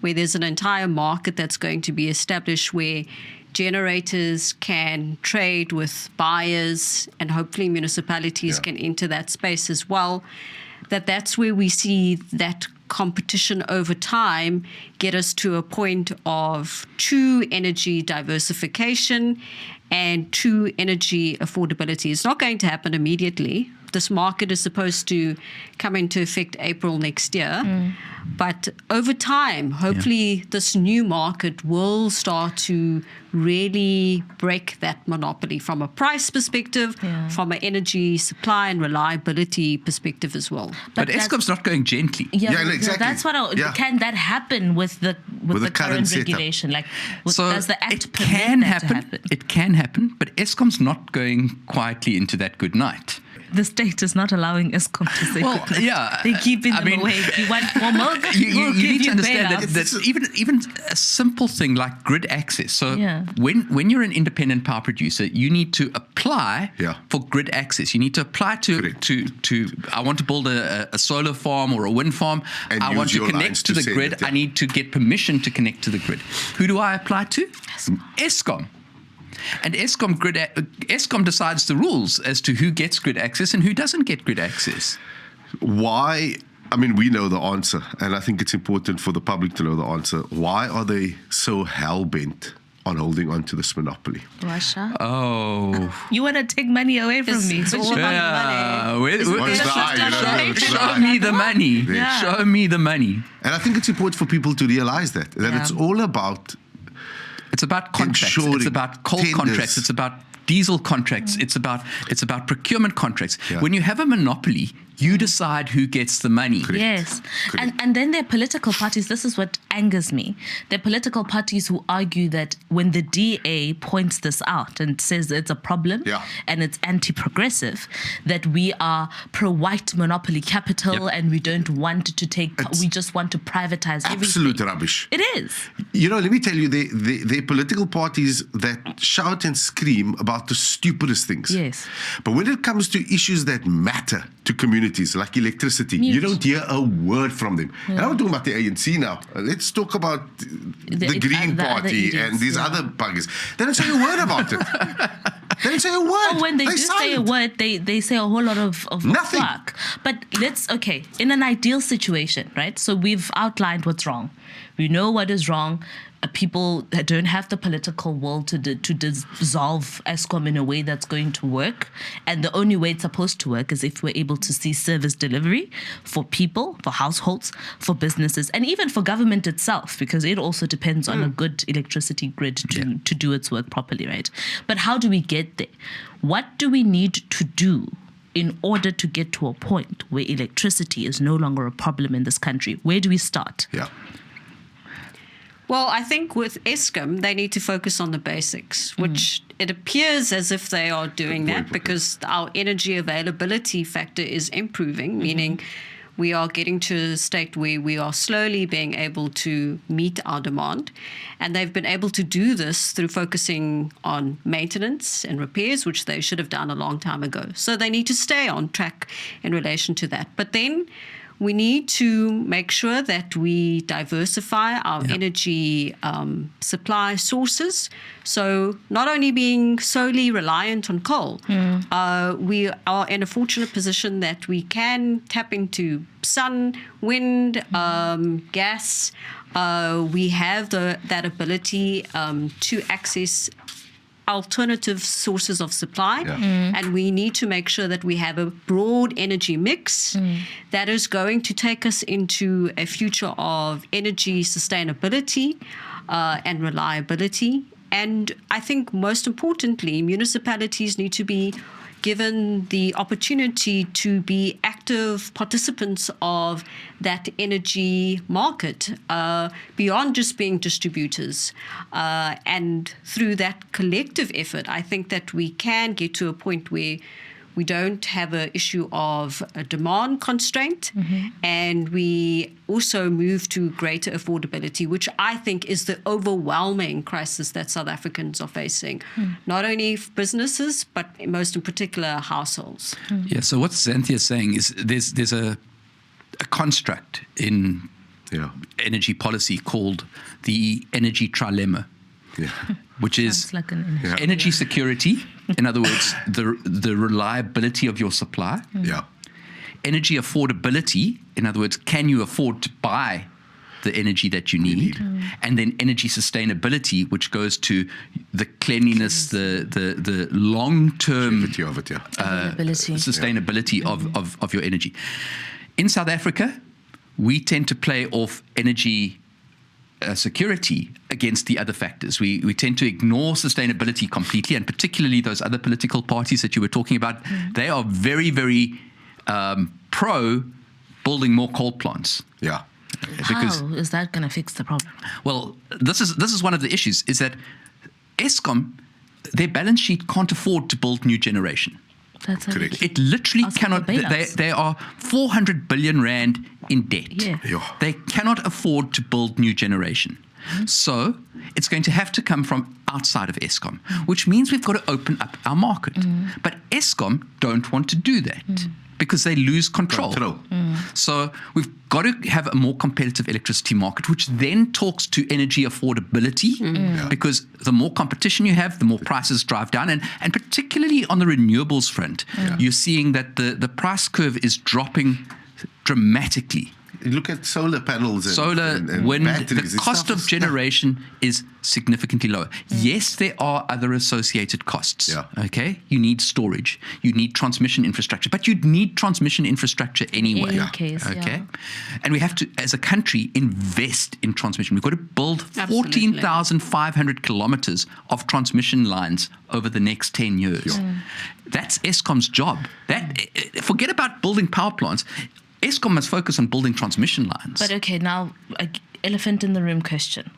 S3: where there's an entire market that's going to be established where generators can trade with buyers and hopefully municipalities
S1: Yeah.
S3: can enter that space as well, that's where we see that competition over time get us to a point of true energy diversification and true energy affordability. It's not going to happen immediately. This market is supposed to come into effect April next year. But over time, hopefully this new market will start to really break that monopoly from a price perspective, from an energy supply and reliability perspective as well.
S2: But
S4: that's-
S2: Eskom's not going gently.
S4: Yeah,
S1: Yeah, exactly.
S4: that's what
S1: Yeah.
S4: can that happen with the
S1: the current
S4: current
S1: setup.
S4: regulation? Like,
S2: So
S4: does the act
S2: it
S4: permit
S2: can
S4: that to
S2: happen. It can happen, but Eskom's not going quietly into that good night.
S4: The state is not allowing Eskom to say
S2: Well,
S4: goodnight.
S2: yeah.
S4: They're keeping
S2: I
S4: them
S2: mean,
S4: away. You want more milk?
S2: You
S4: We'll give
S2: need to understand
S4: bailouts.
S2: that even a simple thing like grid access. So
S4: Yeah.
S2: when you're an independent power producer, you need to apply
S1: Yeah.
S2: for grid access. You need to apply
S1: Correct.
S2: to I want to build a solar farm or a wind farm.
S1: And
S2: I
S1: use
S2: want to
S1: your lines
S2: connect to
S1: to
S2: the
S1: send
S2: grid.
S1: it, yeah.
S2: I need to get permission to connect to the grid. Who do I apply to? Eskom. And Eskom decides the rules as to who gets grid access and who doesn't get grid access.
S1: Why? I mean, we know the answer, and I think it's important for the public to know the answer. Why are they so hell-bent on holding on to this monopoly?
S4: Russia.
S2: Oh.
S4: You want to take money away from me?
S3: It's all about the money.
S1: What's the eye, you know? It's the
S2: Show
S1: eye.
S2: me the money.
S4: Yeah.
S2: Show me the money.
S1: And I think it's important for people to realize that
S4: Yeah.
S1: it's all about
S2: It's about contracts.
S1: Ensuring
S2: It's about coal
S1: tenders.
S2: contracts. It's about diesel contracts. It's about procurement contracts.
S1: Yeah.
S2: When you have a monopoly, you decide who gets the money.
S4: Yes. And then there are political parties, this is what angers me. There are political parties who argue that when the DA points this out and says it's a problem and it's anti-progressive, that we are pro-white monopoly capital and we don't want to we just want to privatize
S1: absolute
S4: everything.
S1: rubbish.
S4: It is.
S1: You know, let me tell you, they're political parties that shout and scream about the stupidest things.
S4: Yes.
S1: But when it comes to issues that matter to communities, like electricity, you don't hear a word from them. And I'm not talking about the ANC now. Let's talk about the Green Party and these other buggers. They don't say a word about it. They don't say a word.
S4: Oh, when they do say a word, they say a whole lot of
S1: nothing.
S4: Fuck. But in an ideal situation, right? So we've outlined what's wrong. We know what is wrong. People that don't have the political will to dissolve Eskom in a way that's going to work. And the only way it's supposed to work is if we're able to see service delivery for people, for households, for businesses, and even for government itself, because it also depends on a good electricity grid to do its work properly, right? But how do we get there? What do we need to do in order to get to a point where electricity is no longer a problem in this country? Where do we start?
S1: Yeah.
S3: Well, I think with Eskom, they need to focus on the basics, which it appears as if they are doing that because our energy availability factor is improving, meaning we are getting to a state where we are slowly being able to meet our demand. And they've been able to do this through focusing on maintenance and repairs, which they should have done a long time ago. So they need to stay on track in relation to that. But then we need to make sure that we diversify our energy supply sources. So not only being solely reliant on coal, we are in a fortunate position that we can tap into sun, wind, gas. We have that ability to access alternative sources of supply, and we need to make sure that we have a broad energy mix that is going to take us into a future of energy sustainability and reliability. And I think most importantly, municipalities need to be given the opportunity to be active participants of that energy market beyond just being distributors. And through that collective effort, I think that we can get to a point where we don't have an issue of a demand constraint, and we also move to greater affordability, which I think is the overwhelming crisis that South Africans are facing, not only businesses, but most in particular households.
S2: Yeah, so what Xanthea is saying is there's a construct in energy policy called the energy trilemma. Which is
S4: like an
S2: energy security, in other words, the reliability of your supply. Energy affordability, in other words, can you afford to buy the energy that you need? And then energy sustainability, which goes to the cleanliness, the long-term sustainability of your energy. In South Africa, we tend to play off energy security against the other factors. We tend to ignore sustainability completely, and particularly those other political parties that you were talking about. They are very, very pro building more coal plants.
S4: Because how is that going to fix the problem?
S2: Well, this is one of the issues, is that Eskom, their balance sheet can't afford to build new generation.
S4: That's correct.
S2: It literally cannot. They are 400 billion rand in debt. They cannot afford to build new generation. So it's going to have to come from outside of Eskom, which means we've got to open up our market. But Eskom don't want to do that because they lose control. So we've got to have a more competitive electricity market, which then talks to energy affordability, because the more competition you have, the more prices drive down. And particularly on the renewables front, you're seeing that the price curve is dropping dramatically
S1: You look at solar panels and,
S2: solar,
S1: and
S2: wind,
S1: batteries.
S2: the cost of generation is significantly lower. Yes, there are other associated costs.
S1: Yeah.
S2: Okay, you need storage, you need transmission infrastructure, but you'd need transmission infrastructure anyway.
S4: In any case,
S2: okay, and we have to, as a country, invest in transmission. We've got to build
S3: Absolutely.
S2: 14,500 kilometers of transmission lines over the next 10 years. That's Eskom's job. Forget about building power plants. Eskom must focus on building transmission lines.
S4: But okay, now, elephant in the room question.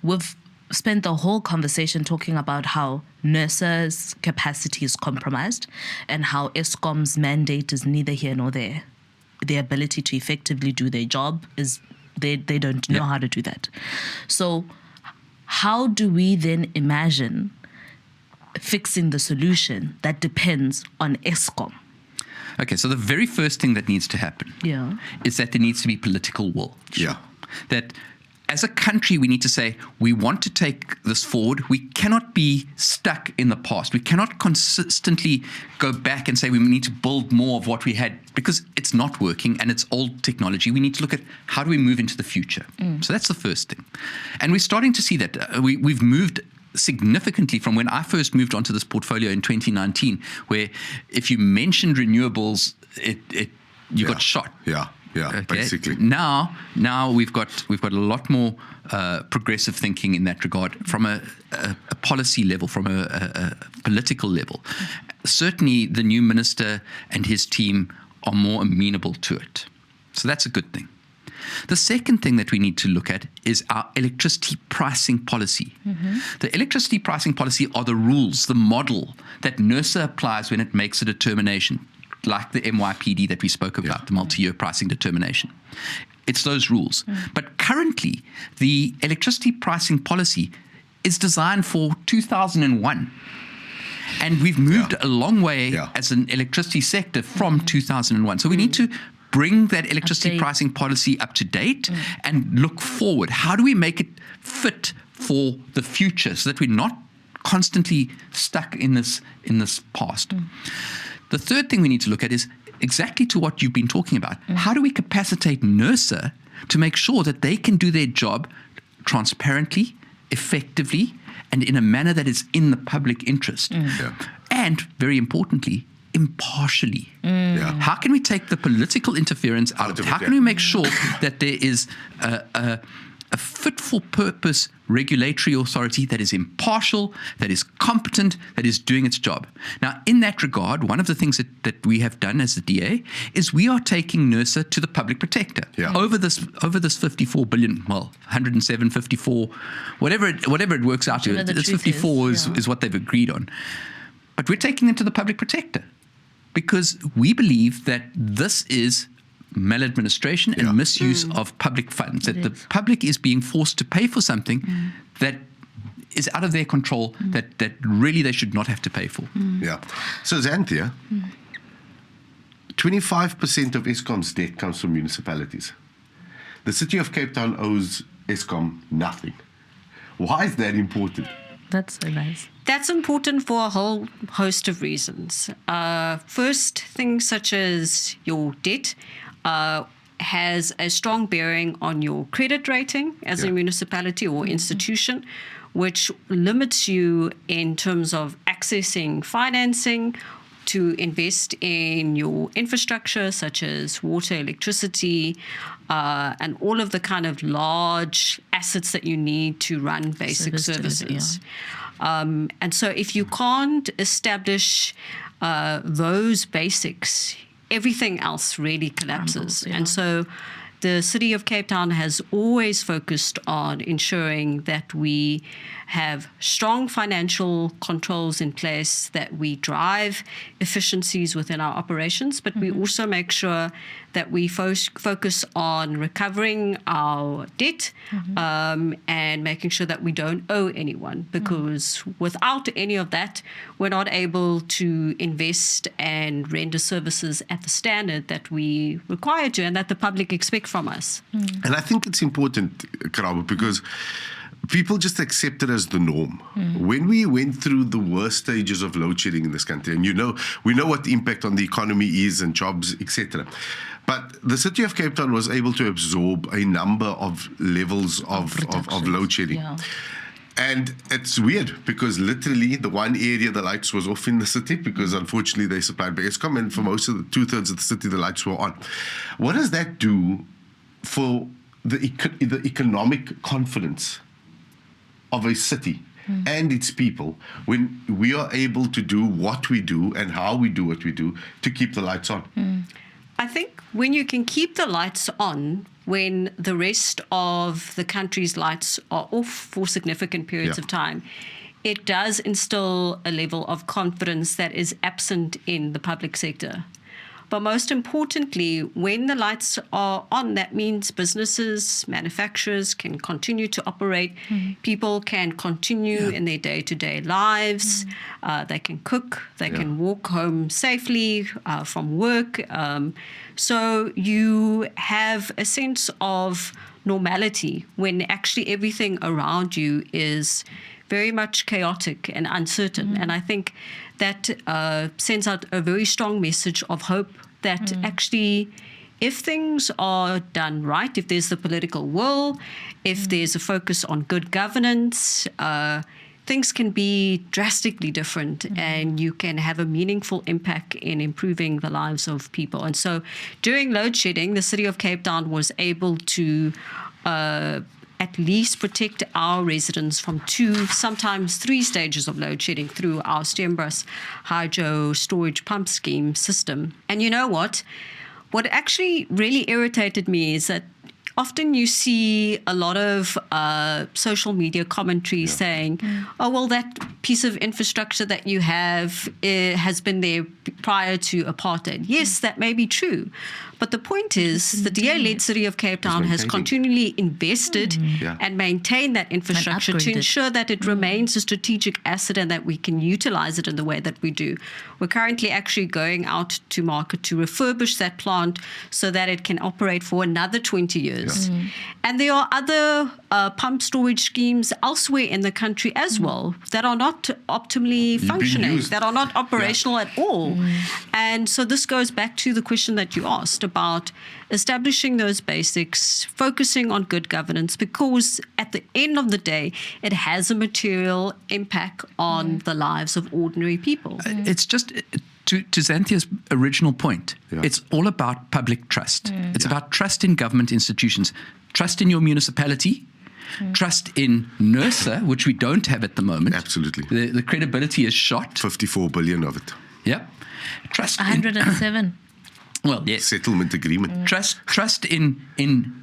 S4: We've spent the whole conversation talking about how Nersa's capacity is compromised and how Eskom's mandate is neither here nor there. Their ability to effectively do their job is, they don't know how to do that. So how do we then imagine fixing the solution that depends on Eskom?
S2: Okay, so the very first thing that needs to happen is that there needs to be political will.
S1: Yeah.
S2: That as a country, we need to say, we want to take this forward. We cannot be stuck in the past. We cannot consistently go back and say we need to build more of what we had because it's not working and it's old technology. We need to look at how do we move into the future. So that's the first thing. And we're starting to see that. We've moved significantly from when I first moved onto this portfolio in 2019, where if you mentioned renewables, you got shot.
S1: Yeah,
S2: Okay.
S1: basically.
S2: Now we've got a lot more progressive thinking in that regard from a policy level, from a political level. Certainly, the new minister and his team are more amenable to it. So that's a good thing. The second thing that we need to look at is our electricity pricing policy. The electricity pricing policy are the rules, the model that NERSA applies when it makes a determination, like the MYPD that we spoke about, the multi-year pricing determination. It's those rules. But currently, the electricity pricing policy is designed for 2001. And we've moved a long way as an electricity sector from 2001. So we need to bring that electricity pricing policy up to date and look forward. How do we make it fit for the future so that we're not constantly stuck in this past? The third thing we need to look at is exactly to what you've been talking about. How do we capacitate NERSA to make sure that they can do their job transparently, effectively, and in a manner that is in the public interest? And very importantly, impartially. How can we take the political interference out of it? How can we make sure that there is a fit-for-purpose regulatory authority that is impartial, that is competent, that is doing its job? Now, in that regard, one of the things that we have done as the DA is we are taking NERSA to the public protector over this 54 billion, well, 107, 54, whatever it works out to. This 54 is what they've agreed on. But we're taking them to the public protector because we believe that this is maladministration and misuse of public funds, that the public is being forced to pay for something that is out of their control, that really they should not have to pay for.
S1: So Xanthea, 25% of Eskom's debt comes from municipalities. The city of Cape Town owes Eskom nothing. Why is that important?
S4: That's so nice.
S3: That's important for a whole host of reasons. First, things such as your debt has a strong bearing on your credit rating as a municipality or institution, which limits you in terms of accessing financing to invest in your infrastructure, such as water, electricity, and all of the kind of large assets that you need to run basic services. And so if you can't establish those basics, everything else really collapses. And so the City of Cape Town has always focused on ensuring that we have strong financial controls in place, that we drive efficiencies within our operations, but we also make sure that we focus on recovering our debt and making sure that we don't owe anyone, because without any of that, we're not able to invest and render services at the standard that we require to and that the public expect from us.
S1: And I think it's important, Karabo, because people just accept it as the norm. When we went through the worst stages of load shedding in this country, and we know what the impact on the economy is and jobs, etc. But the city of Cape Town was able to absorb a number of levels of load shedding.
S4: Yeah.
S1: And it's weird because literally the one area the lights was off in the city because unfortunately they supplied by Eskom, and for most of the 2/3 of the city the lights were on. What does that do for the economic confidence of a city and its people when we are able to do what we do and how we do what we do to keep the lights on?
S3: I think when you can keep the lights on when the rest of the country's lights are off for significant periods of time, it does instill a level of confidence that is absent in the public sector. But most importantly, when the lights are on, that means businesses, manufacturers can continue to operate. People can continue in their day-to-day lives. They can cook. They can walk home safely from work. So you have a sense of normality when actually everything around you is very much chaotic and uncertain. And I think that sends out a very strong message of hope that actually, if things are done right, if there's the political will, if there's a focus on good governance, things can be drastically different and you can have a meaningful impact in improving the lives of people. And so during load shedding, the city of Cape Town was able to at least protect our residents from 2, sometimes 3 stages of load shedding through our Steenbras hydro storage pump scheme system. And you know what? What actually really irritated me is that often you see a lot of social media commentary saying, oh, well, that piece of infrastructure that you have has been there prior to apartheid. Yes, that may be true. But the point is the DA-led City of Cape Town has continually invested and maintained that infrastructure to ensure that it remains a strategic asset and that we can utilize it in the way that we do. We're currently actually going out to market to refurbish that plant so that it can operate for another 20 years. And there are other pump storage schemes elsewhere in the country as well that are not optimally functioning, that are not operational at all. And so this goes back to the question that you asked about establishing those basics, focusing on good governance, because at the end of the day, it has a material impact on the lives of ordinary people.
S2: It's just, to Xanthea's original point, it's all about public trust. It's about trust in government institutions, trust in your municipality, trust in Nersa, which we don't have at the moment.
S1: Absolutely.
S2: The credibility is shot.
S1: 54 billion of it.
S2: Yeah. Trust
S4: 107.
S2: Well, yes.
S1: Settlement agreement.
S2: Trust in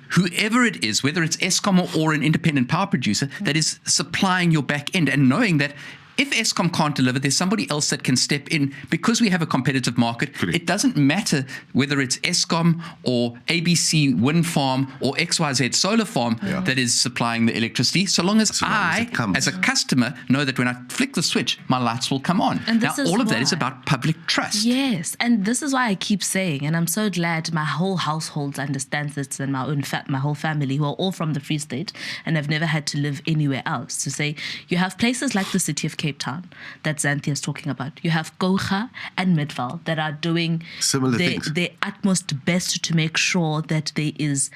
S2: whoever it is, whether it's Eskom or an independent power producer that is supplying your back end, and knowing that if Eskom can't deliver, there's somebody else that can step in because we have a competitive market.
S1: Correct.
S2: It doesn't matter whether it's Eskom or ABC wind farm or XYZ solar farm that is supplying the electricity, so long as I, as a customer, know that when I flick the switch, my lights will come on.
S4: And
S2: now, all of that is about public trust.
S4: Yes, and this is why I keep saying, and I'm so glad my whole household understands this, and my whole family, who are all from the Free State and have never had to live anywhere else, to say you have places like the city of Cape Town that Xanthea is talking about. You have Gouga and Midvaal that are doing their utmost best to make sure that there's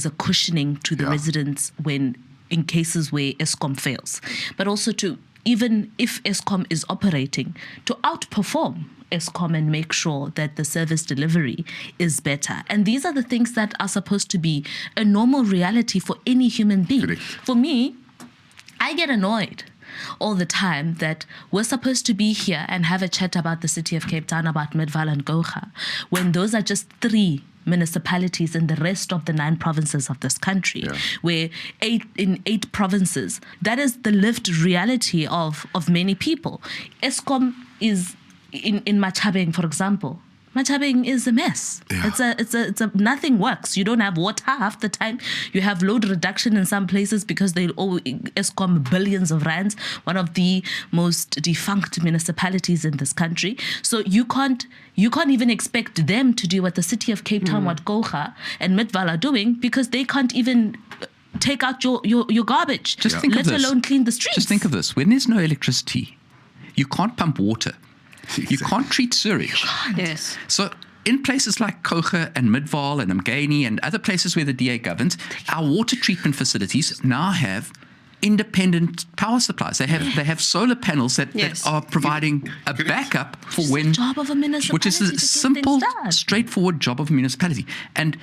S4: a cushioning to the residents in cases where Eskom fails, but also to, even if Eskom is operating, to outperform Eskom and make sure that the service delivery is better. And these are the things that are supposed to be a normal reality for any human being.
S1: Correct.
S4: For me, I get annoyed all the time that we're supposed to be here and have a chat about the city of Cape Town, about Midvaal and Gouga, when those are just 3 municipalities in the rest of the 9 provinces of this country, where 8 provinces, that is the lived reality of many people. Eskom is in Machabeng, for example. Machabeng is a mess. It's a nothing works. You don't have water half the time. You have load reduction in some places because they owe Eskom billions of rands, one of the most defunct municipalities in this country. So you can't even expect them to do what the city of Cape Town, what Gouga and Midvaal are doing, because they can't even take out your garbage,
S2: Just think of
S4: let
S2: this.
S4: alone clean the streets.
S2: Just think of this. When there's no electricity, you can't pump water. You can't treat sewage.
S3: Yes.
S2: So in places like Koche and Midvaal and Mgeni and other places where the DA governs, our water treatment facilities now have independent power supplies. They have solar panels that are providing a backup for when,
S4: the job of a municipality
S2: which is
S4: to
S2: a
S4: get
S2: simple,
S4: things done.
S2: straightforward job of a municipality. And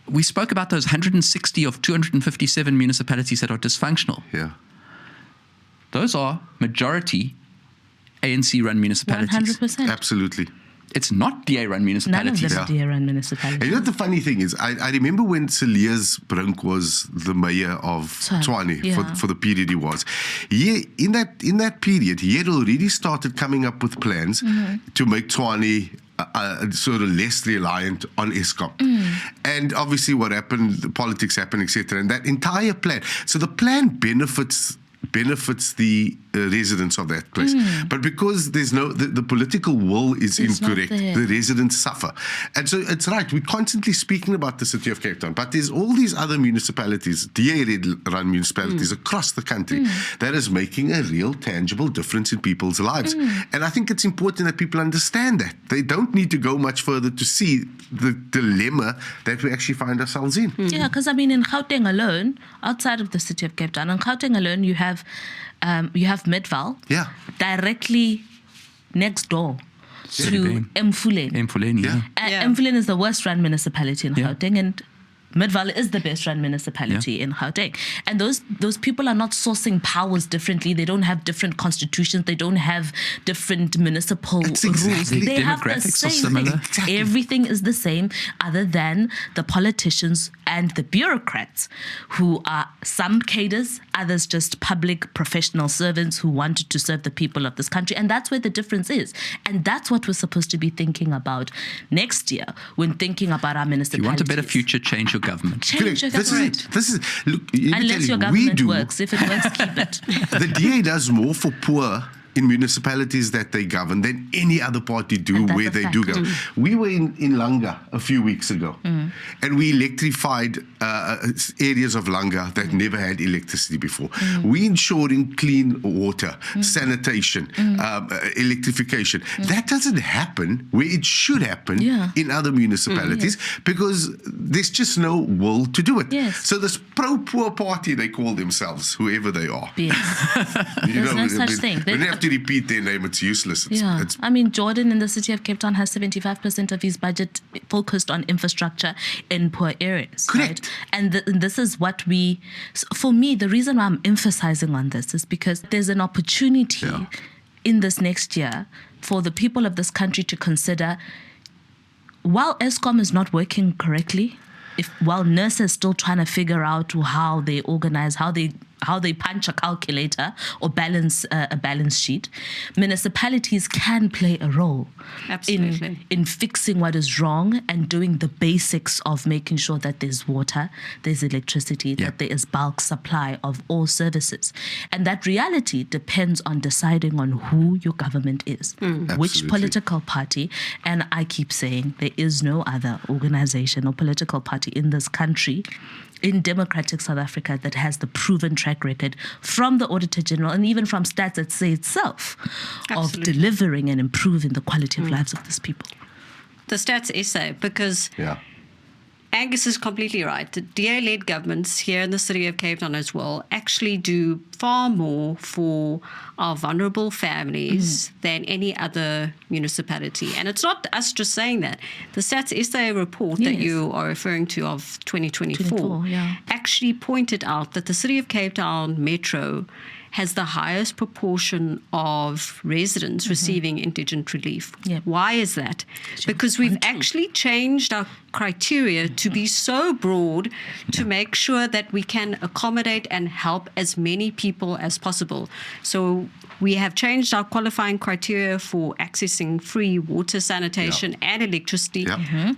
S2: we spoke about those 160 of 257 municipalities that are dysfunctional.
S1: Yeah.
S2: Those are majority ANC-run municipalities.
S4: 100%.
S1: Absolutely.
S2: It's not DA-run
S4: None of
S2: municipalities.
S4: them are DA-run municipalities.
S1: And you know what the funny thing is? I remember when Celias Brink was the mayor of Tshwane for the period he was. In that period, he had already started coming up with plans to make Tshwane sort of less reliant on Eskom. And obviously what happened, the politics happened, etc. And that entire plan. So the plan benefits the residents of that place. But because there's the political will is incorrect, the residents suffer. And so it's right, we're constantly speaking about the city of Cape Town, but there's all these other municipalities, DA-run municipalities across the country that is making a real tangible difference in people's lives. And I think it's important that people understand that. They don't need to go much further to see the dilemma that we actually find ourselves in.
S4: Yeah, because I mean, in Gauteng alone, outside of the city of Cape Town, in Gauteng alone, you have Midvaal directly next door to Mfuleni.
S2: Mfuleni, yeah.
S4: Mfuleni is the worst run municipality in Gauteng, and Midvaal is the best run municipality in Gauteng. And those people are not sourcing powers differently. They don't have different constitutions. They don't have different municipal rules. They have the
S2: Demographics are
S4: same.
S2: similar.
S1: Exactly.
S4: Everything is the same, other than the politicians and the bureaucrats, who are some cadres, others just public professional servants who wanted to serve the people of this country. And that's where the difference is. And that's what we're supposed to be thinking about next year when thinking about our municipalities.
S2: If you want a better future, change your government.
S4: Change your government.
S1: This is look.
S4: Unless your government works. If it works, keep it.
S1: The DA does more for poor in municipalities that they govern than any other party do where they do govern. We were in Langa a few weeks ago, and we electrified areas of Langa that never had electricity before. We ensuring clean water, sanitation, electrification. That doesn't happen where it should happen in other municipalities because there's just no will to do it.
S4: Yes.
S1: So this pro-poor party, they call themselves, whoever they are.
S4: Yes.
S1: You
S4: There's no such thing.
S1: When they have to repeat their name, it's useless. It's
S4: I mean, Jordan in the city of Cape Town has 75% of his budget focused on infrastructure in poor areas.
S1: Correct.
S4: Right? And this is what for me, the reason why I'm emphasizing on this is because there's an opportunity in this next year for the people of this country to consider, while Eskom is not working correctly, while Nersa is still trying to figure out how they organize, how they punch a calculator or balance a balance sheet, municipalities can play a role in fixing what is wrong and doing the basics of making sure that there's water, there's electricity, that there is bulk supply of all services. And that reality depends on deciding on who your government is, which political party. And I keep saying there is no other organization or political party in this country, in democratic South Africa, that has the proven track record from the Auditor General and even from stats that say itself of delivering and improving the quality of lives of these people.
S3: The stats essay, because Angus is completely right. The DA-led governments here in the city of Cape Town as well actually do far more for our vulnerable families than any other municipality. And it's not us just saying that. The Stats SA report that you are referring to of 2024 actually pointed out that the city of Cape Town Metro has the highest proportion of residents receiving indigent relief. Why is that? Because we've actually changed our criteria to be so broad to make sure that we can accommodate and help as many people as possible. So we have changed our qualifying criteria for accessing free water, sanitation and electricity,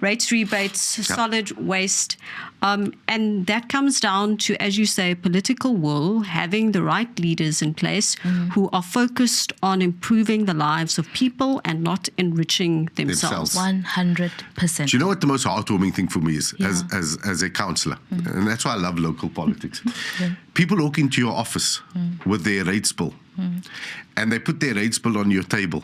S3: rates, rebates, solid waste. And that comes down to, as you say, political will, having the right leaders leaders in place who are focused on improving the lives of people and not enriching themselves.
S4: 100%.
S1: Do you know what the most heartwarming thing for me is as a councillor? And that's why I love local politics. People walk into your office with their rates bill. And they put their rates bill on your table,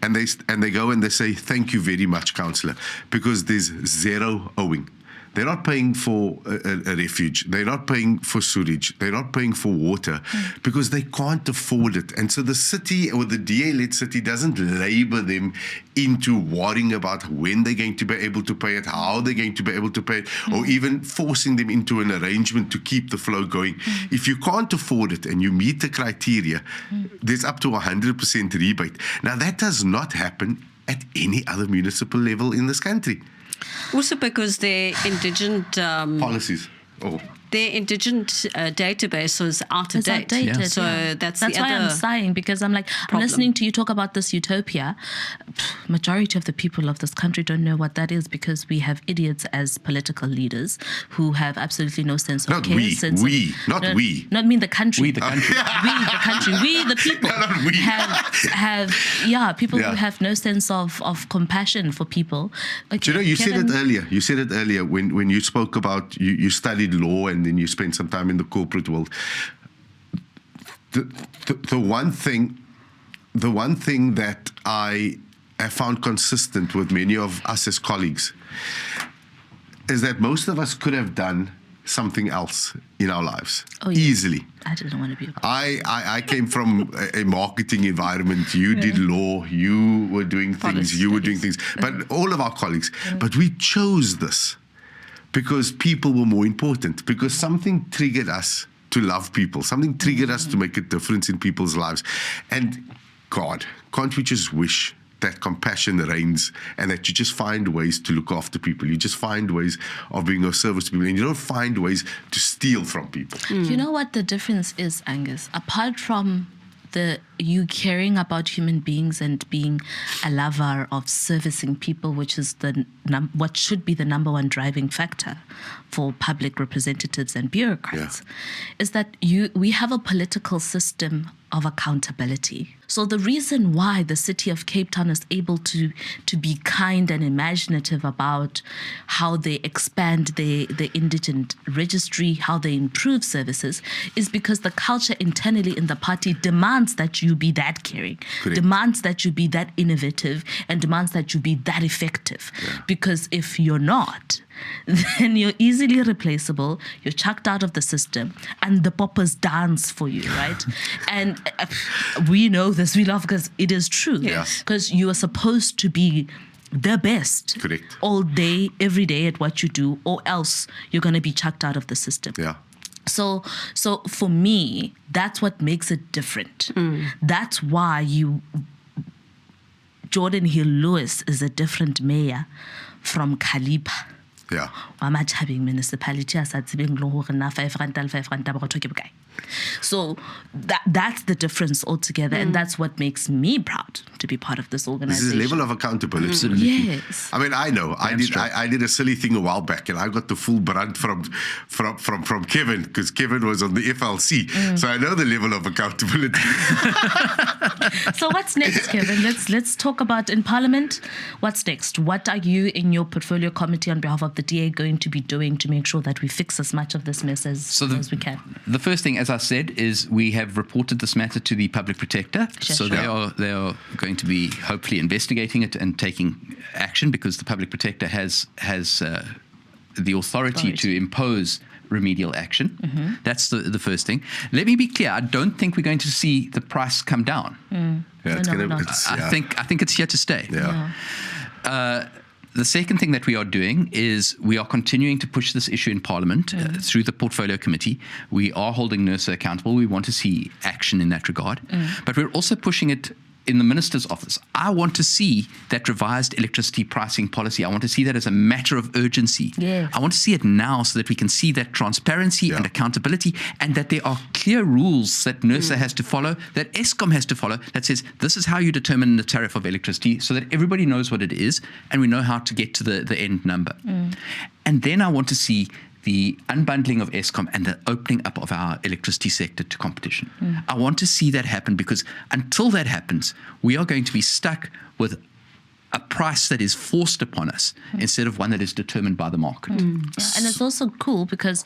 S1: and they go and they say, "Thank you very much, councillor," because there's zero owing. They're not paying for a refuge. They're not paying for sewage. They're not paying for water because they can't afford it. And so the city or the DA-led city doesn't labor them into worrying about when they're going to be able to pay it, how they're going to be able to pay it, or even forcing them into an arrangement to keep the flow going. If you can't afford it and you meet the criteria, there's up to 100% rebate. Now, that does not happen at any other municipal level in this country.
S3: Also because their indigent
S1: Policies.
S3: their indigent database is out of
S4: It's
S3: date.
S4: outdated,
S3: So
S4: yeah.
S3: that's
S4: why
S3: the other
S4: I'm sighing, because I'm like, I'm
S3: problem.
S4: listening to you talk about this utopia. Majority of the people of this country don't know what that is, because we have idiots as political leaders who have absolutely no sense of
S1: Not
S4: care.
S1: we,
S4: sense
S1: we,
S4: of,
S1: not we.
S4: Not mean the country.
S2: We, the country.
S4: We, the country. We, the people.
S1: No, not we.
S4: Have people
S1: Yeah.
S4: who have no sense of compassion for people. Okay,
S1: Do you know, you
S4: Kevin,
S1: said it earlier. You said it earlier when you spoke about you studied law and then you spent some time in the corporate world. The one thing that I have found consistent with many of us as colleagues is that most of us could have done something else in our lives easily.
S4: I didn't want to be.
S1: I came from a marketing environment. You did law. You were doing things. You were doing things. But all of our colleagues. But we chose this because people were more important. Because something triggered us to love people. Something triggered us to make a difference in people's lives. And God, can't we just wish that compassion reigns and that you just find ways to look after people. You just find ways of being of service to people, and you don't find ways to steal from people.
S4: You know what the difference is, Angus? Apart from you caring about human beings and being a lover of servicing people, which is what should be the number one driving factor for public representatives and bureaucrats, is that we have a political system of accountability. So the reason why the city of Cape Town is able to be kind and imaginative about how they expand the indigent registry, how they improve services, is because the culture internally in the party demands that you be that caring, demands that you be that innovative, and demands that you be that effective. Because if you're not, then you're easily replaceable, you're chucked out of the system, and the poppers dance for you, right? And we know this, we laugh because it is true. Because you are supposed to be the best all day, every day at what you do, or else you're going to be chucked out of the system. So for me, that's what makes it different. That's why Jordan Hill Lewis is a different mayor from Kalipa. Amachabeng municipality as at so that's the difference altogether, and that's what makes me proud to be part of this organization.
S1: This is level of accountability.
S2: Absolutely.
S4: Yes.
S1: I mean, I know I did a silly thing a while back, and I got the full brunt from Kevin, because Kevin was on the FLC, so I know the level of accountability.
S4: So what's next, Kevin? Let's talk about in Parliament. What's next? What are you in your portfolio committee on behalf of the DA going to be doing to make sure that we fix as much of this mess as we can?
S2: The first thing, as I said, is we have reported this matter to the Public Protector. They are going to be hopefully investigating it and taking action, because the Public Protector has the authority to impose remedial action. That's the first thing. Let me be clear. I don't think we're going to see the price come down. I think it's here to stay. The second thing that we are doing is we are continuing to push this issue in Parliament through the Portfolio Committee. We are holding NERSA accountable. We want to see action in that regard. But we're also pushing it in the Minister's office. I want to see that revised electricity pricing policy. I want to see that as a matter of urgency. I want to see it now so that we can see that transparency and accountability, and that there are clear rules that NERSA has to follow, that Eskom has to follow, that says this is how you determine the tariff of electricity, so that everybody knows what it is and we know how to get to the end number. And then I want to see the unbundling of Eskom and the opening up of our electricity sector to competition. I want to see that happen, because until that happens, we are going to be stuck with a price that is forced upon us instead of one that is determined by the market.
S4: Yeah, and it's also cool because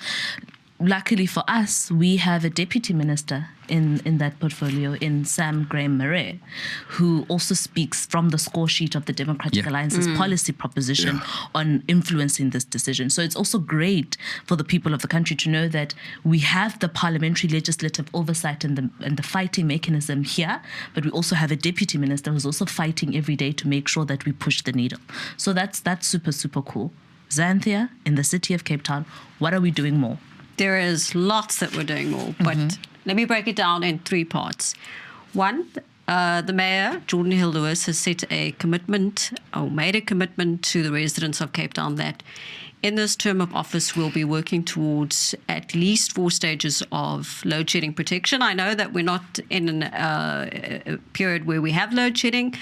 S4: luckily for us, we have a deputy minister in that portfolio, in Sam Graham-Murray, who also speaks from the score sheet of the Democratic Alliance's policy proposition on influencing this decision. So it's also great for the people of the country to know that we have the parliamentary legislative oversight and the fighting mechanism here, but we also have a deputy minister who's also fighting every day to make sure that we push the needle. So that's super, super cool. Xanthea, in the city of Cape Town, what are we doing more?
S3: There is lots that we're doing more, but let me break it down in 3 parts. One, the Mayor, Jordan Hill-Lewis, has set a commitment, or made a commitment to the residents of Cape Town that in this term of office we'll be working towards at least 4 stages of load shedding protection. I know that we're not in a period where we have load shedding,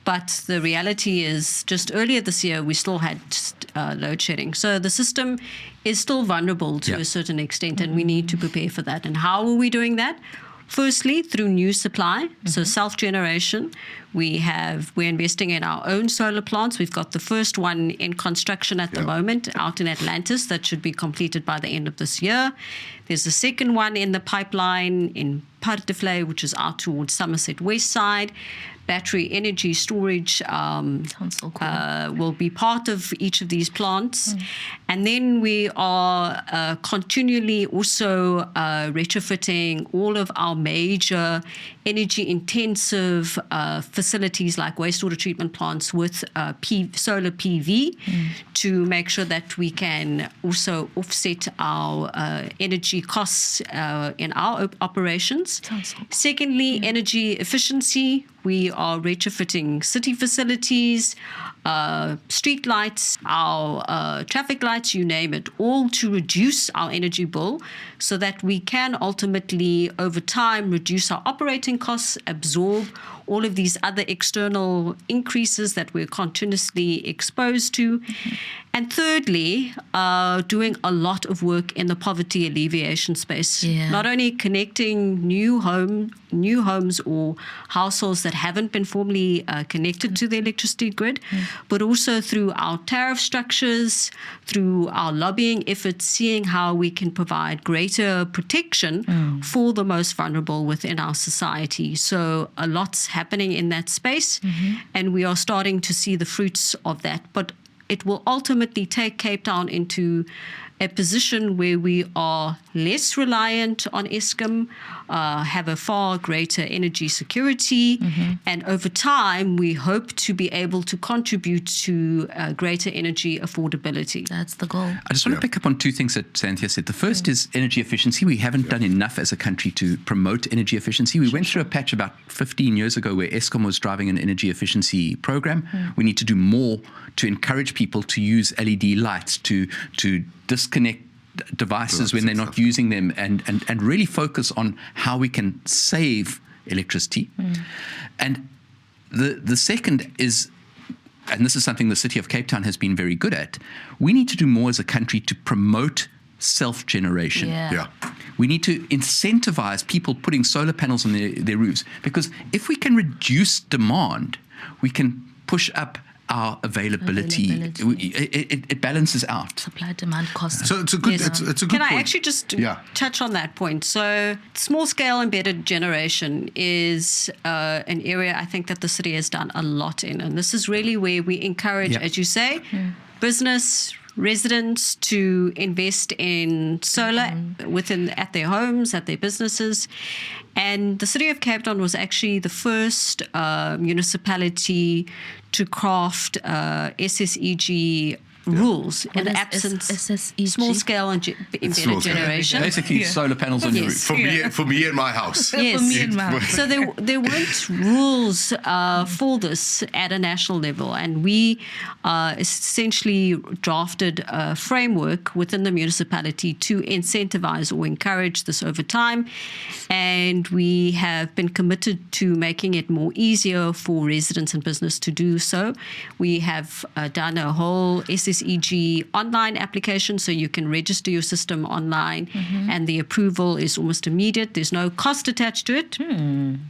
S3: but the reality is just earlier this year we still had load shedding. So the system is still vulnerable to a certain extent, and we need to prepare for that. And how are we doing that? Firstly, through new supply, so self-generation. We're investing in our own solar plants. We've got the first one in construction at the moment out in Atlantis that should be completed by the end of this year. There's a second one in the pipeline in Paardetvlei, which is out towards Somerset West side. Battery energy storage
S4: Sounds so cool.
S3: will be part of each of these plants. And then we are continually also retrofitting all of our major energy intensive facilities like wastewater treatment plants with solar PV to make sure that we can also offset our energy costs in our operations.
S4: Sounds so cool.
S3: Secondly, energy efficiency. We are retrofitting city facilities, street lights, our traffic lights, you name it, all to reduce our energy bill so that we can ultimately, over time, reduce our operating costs, absorb all of these other external increases that we're continuously exposed to. And thirdly, doing a lot of work in the poverty alleviation space. Not only connecting new homes or households that haven't been formally connected to the electricity grid, but also through our tariff structures, through our lobbying efforts, seeing how we can provide greater protection for the most vulnerable within our society. So a lot's happening in that space, and we are starting to see the fruits of that. But it will ultimately take Cape Town into a position where we are less reliant on Eskom, have a far greater energy security, and over time we hope to be able to contribute to greater energy affordability.
S4: That's the goal.
S2: I just want to pick up on 2 things that Xanthea said. The first is energy efficiency. We haven't done enough as a country to promote energy efficiency. We went through a patch about 15 years ago where Eskom was driving an energy efficiency program. We need to do more to encourage people to use LED lights, to disconnect devices when they're not using them, and really focus on how we can save electricity. And the second is, and this is something the City of Cape Town has been very good at, we need to do more as a country to promote self-generation. We need to incentivize people putting solar panels on their roofs, because if we can reduce demand, we can push up our availability. It balances out.
S4: Supply demand cost.
S1: So it's a good it's a good
S3: Can
S1: point.
S3: I actually just touch on that point? So small scale embedded generation is an area I think that the city has done a lot in, and this is really where we encourage, as you say, business, residents to invest in solar at their homes, at their businesses. And the City of Cape Town was actually the first municipality to craft SSEG rules in the absence
S4: SSEG?
S3: small scale and embedded generation.
S2: Basically, solar panels on your roof.
S1: For me and my house.
S3: Yes.
S4: For me and my
S3: So there weren't rules for this at a national level, and we essentially drafted a framework within the municipality to incentivize or encourage this over time, and we have been committed to making it more easier for residents and business to do so. We have done a whole SSEG SEG online application, so you can register your system online, and the approval is almost immediate. There's no cost attached to it.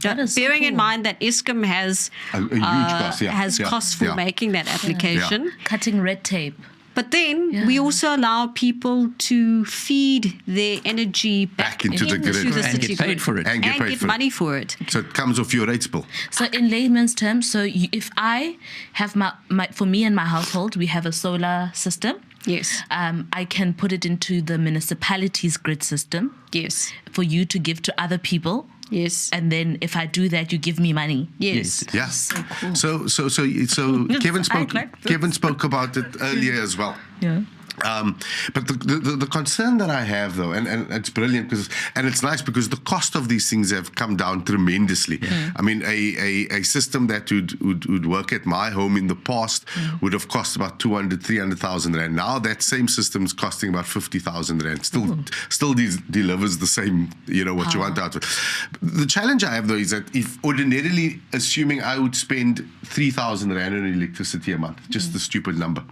S4: That is so
S3: Bearing in
S4: cool.
S3: mind that Eskom has
S1: A huge cost,
S3: has costs for making that application.
S4: Cutting red tape.
S3: But then we also allow people to feed their energy back
S1: into the grid.
S3: the
S2: And
S3: city
S2: get paid
S3: grid.
S2: for it.
S1: And get paid for it.
S3: money for it.
S1: So it comes off your rates bill.
S4: So in layman's terms, if I have my for me and my household, we have a solar system.
S3: Yes.
S4: I can put it into the municipality's grid system
S3: Yes.
S4: for you to give to other people.
S3: Yes.
S4: And then if I do that, you give me money.
S3: Yes.
S1: Yeah.
S4: So cool.
S1: So Kevin spoke.
S3: like this.
S1: Kevin spoke about it earlier as well.
S4: Yeah.
S1: But the concern that I have, though, and it's brilliant and it's nice because the cost of these things have come down tremendously. I mean, a system that would work at my home in the past would have cost about 300,000 rand. Now that same system is costing about 50,000 rand. Still delivers the same, what you want out of it. The challenge I have, though, is that if ordinarily, assuming I would spend 3,000 rand on electricity a month, just the stupid number.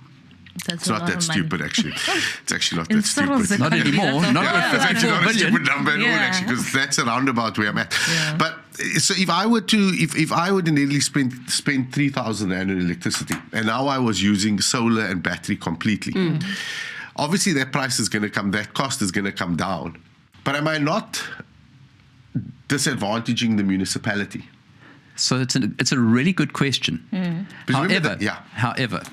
S4: That's
S1: It's not that stupid, actually. It's actually not that stupid.
S2: Not anymore. Not
S1: Yeah,
S2: with
S1: it's actually
S2: 54
S1: not a
S2: billion.
S1: stupid number at all,
S4: Yeah.
S1: actually, because that's around about where I'm at.
S4: Yeah.
S1: But so if I were to, if I would nearly spend 3,000 rand on electricity, and now I was using solar and battery completely, obviously that price is going to come, that cost is going to come down. But am I not disadvantaging the municipality?
S2: So it's a really good question.
S1: Because remember
S2: However,
S1: that-
S2: however,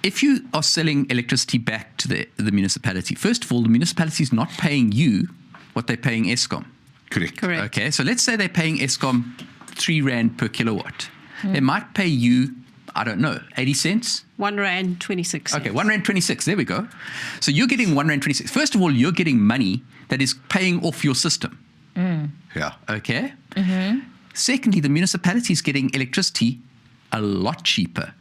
S2: if you are selling electricity back to the municipality, first of all, the municipality is not paying you what they're paying Eskom.
S1: Correct.
S2: Okay, so let's say they're paying Eskom 3 rand per kilowatt. They might pay you, I don't know, 80 cents?
S3: R1.26.
S2: Okay, 1 rand 26. There we go. So you're getting 1 rand 26. First of all, you're getting money that is paying off your system.
S1: Yeah.
S2: Okay? Secondly, the municipality is getting electricity a lot cheaper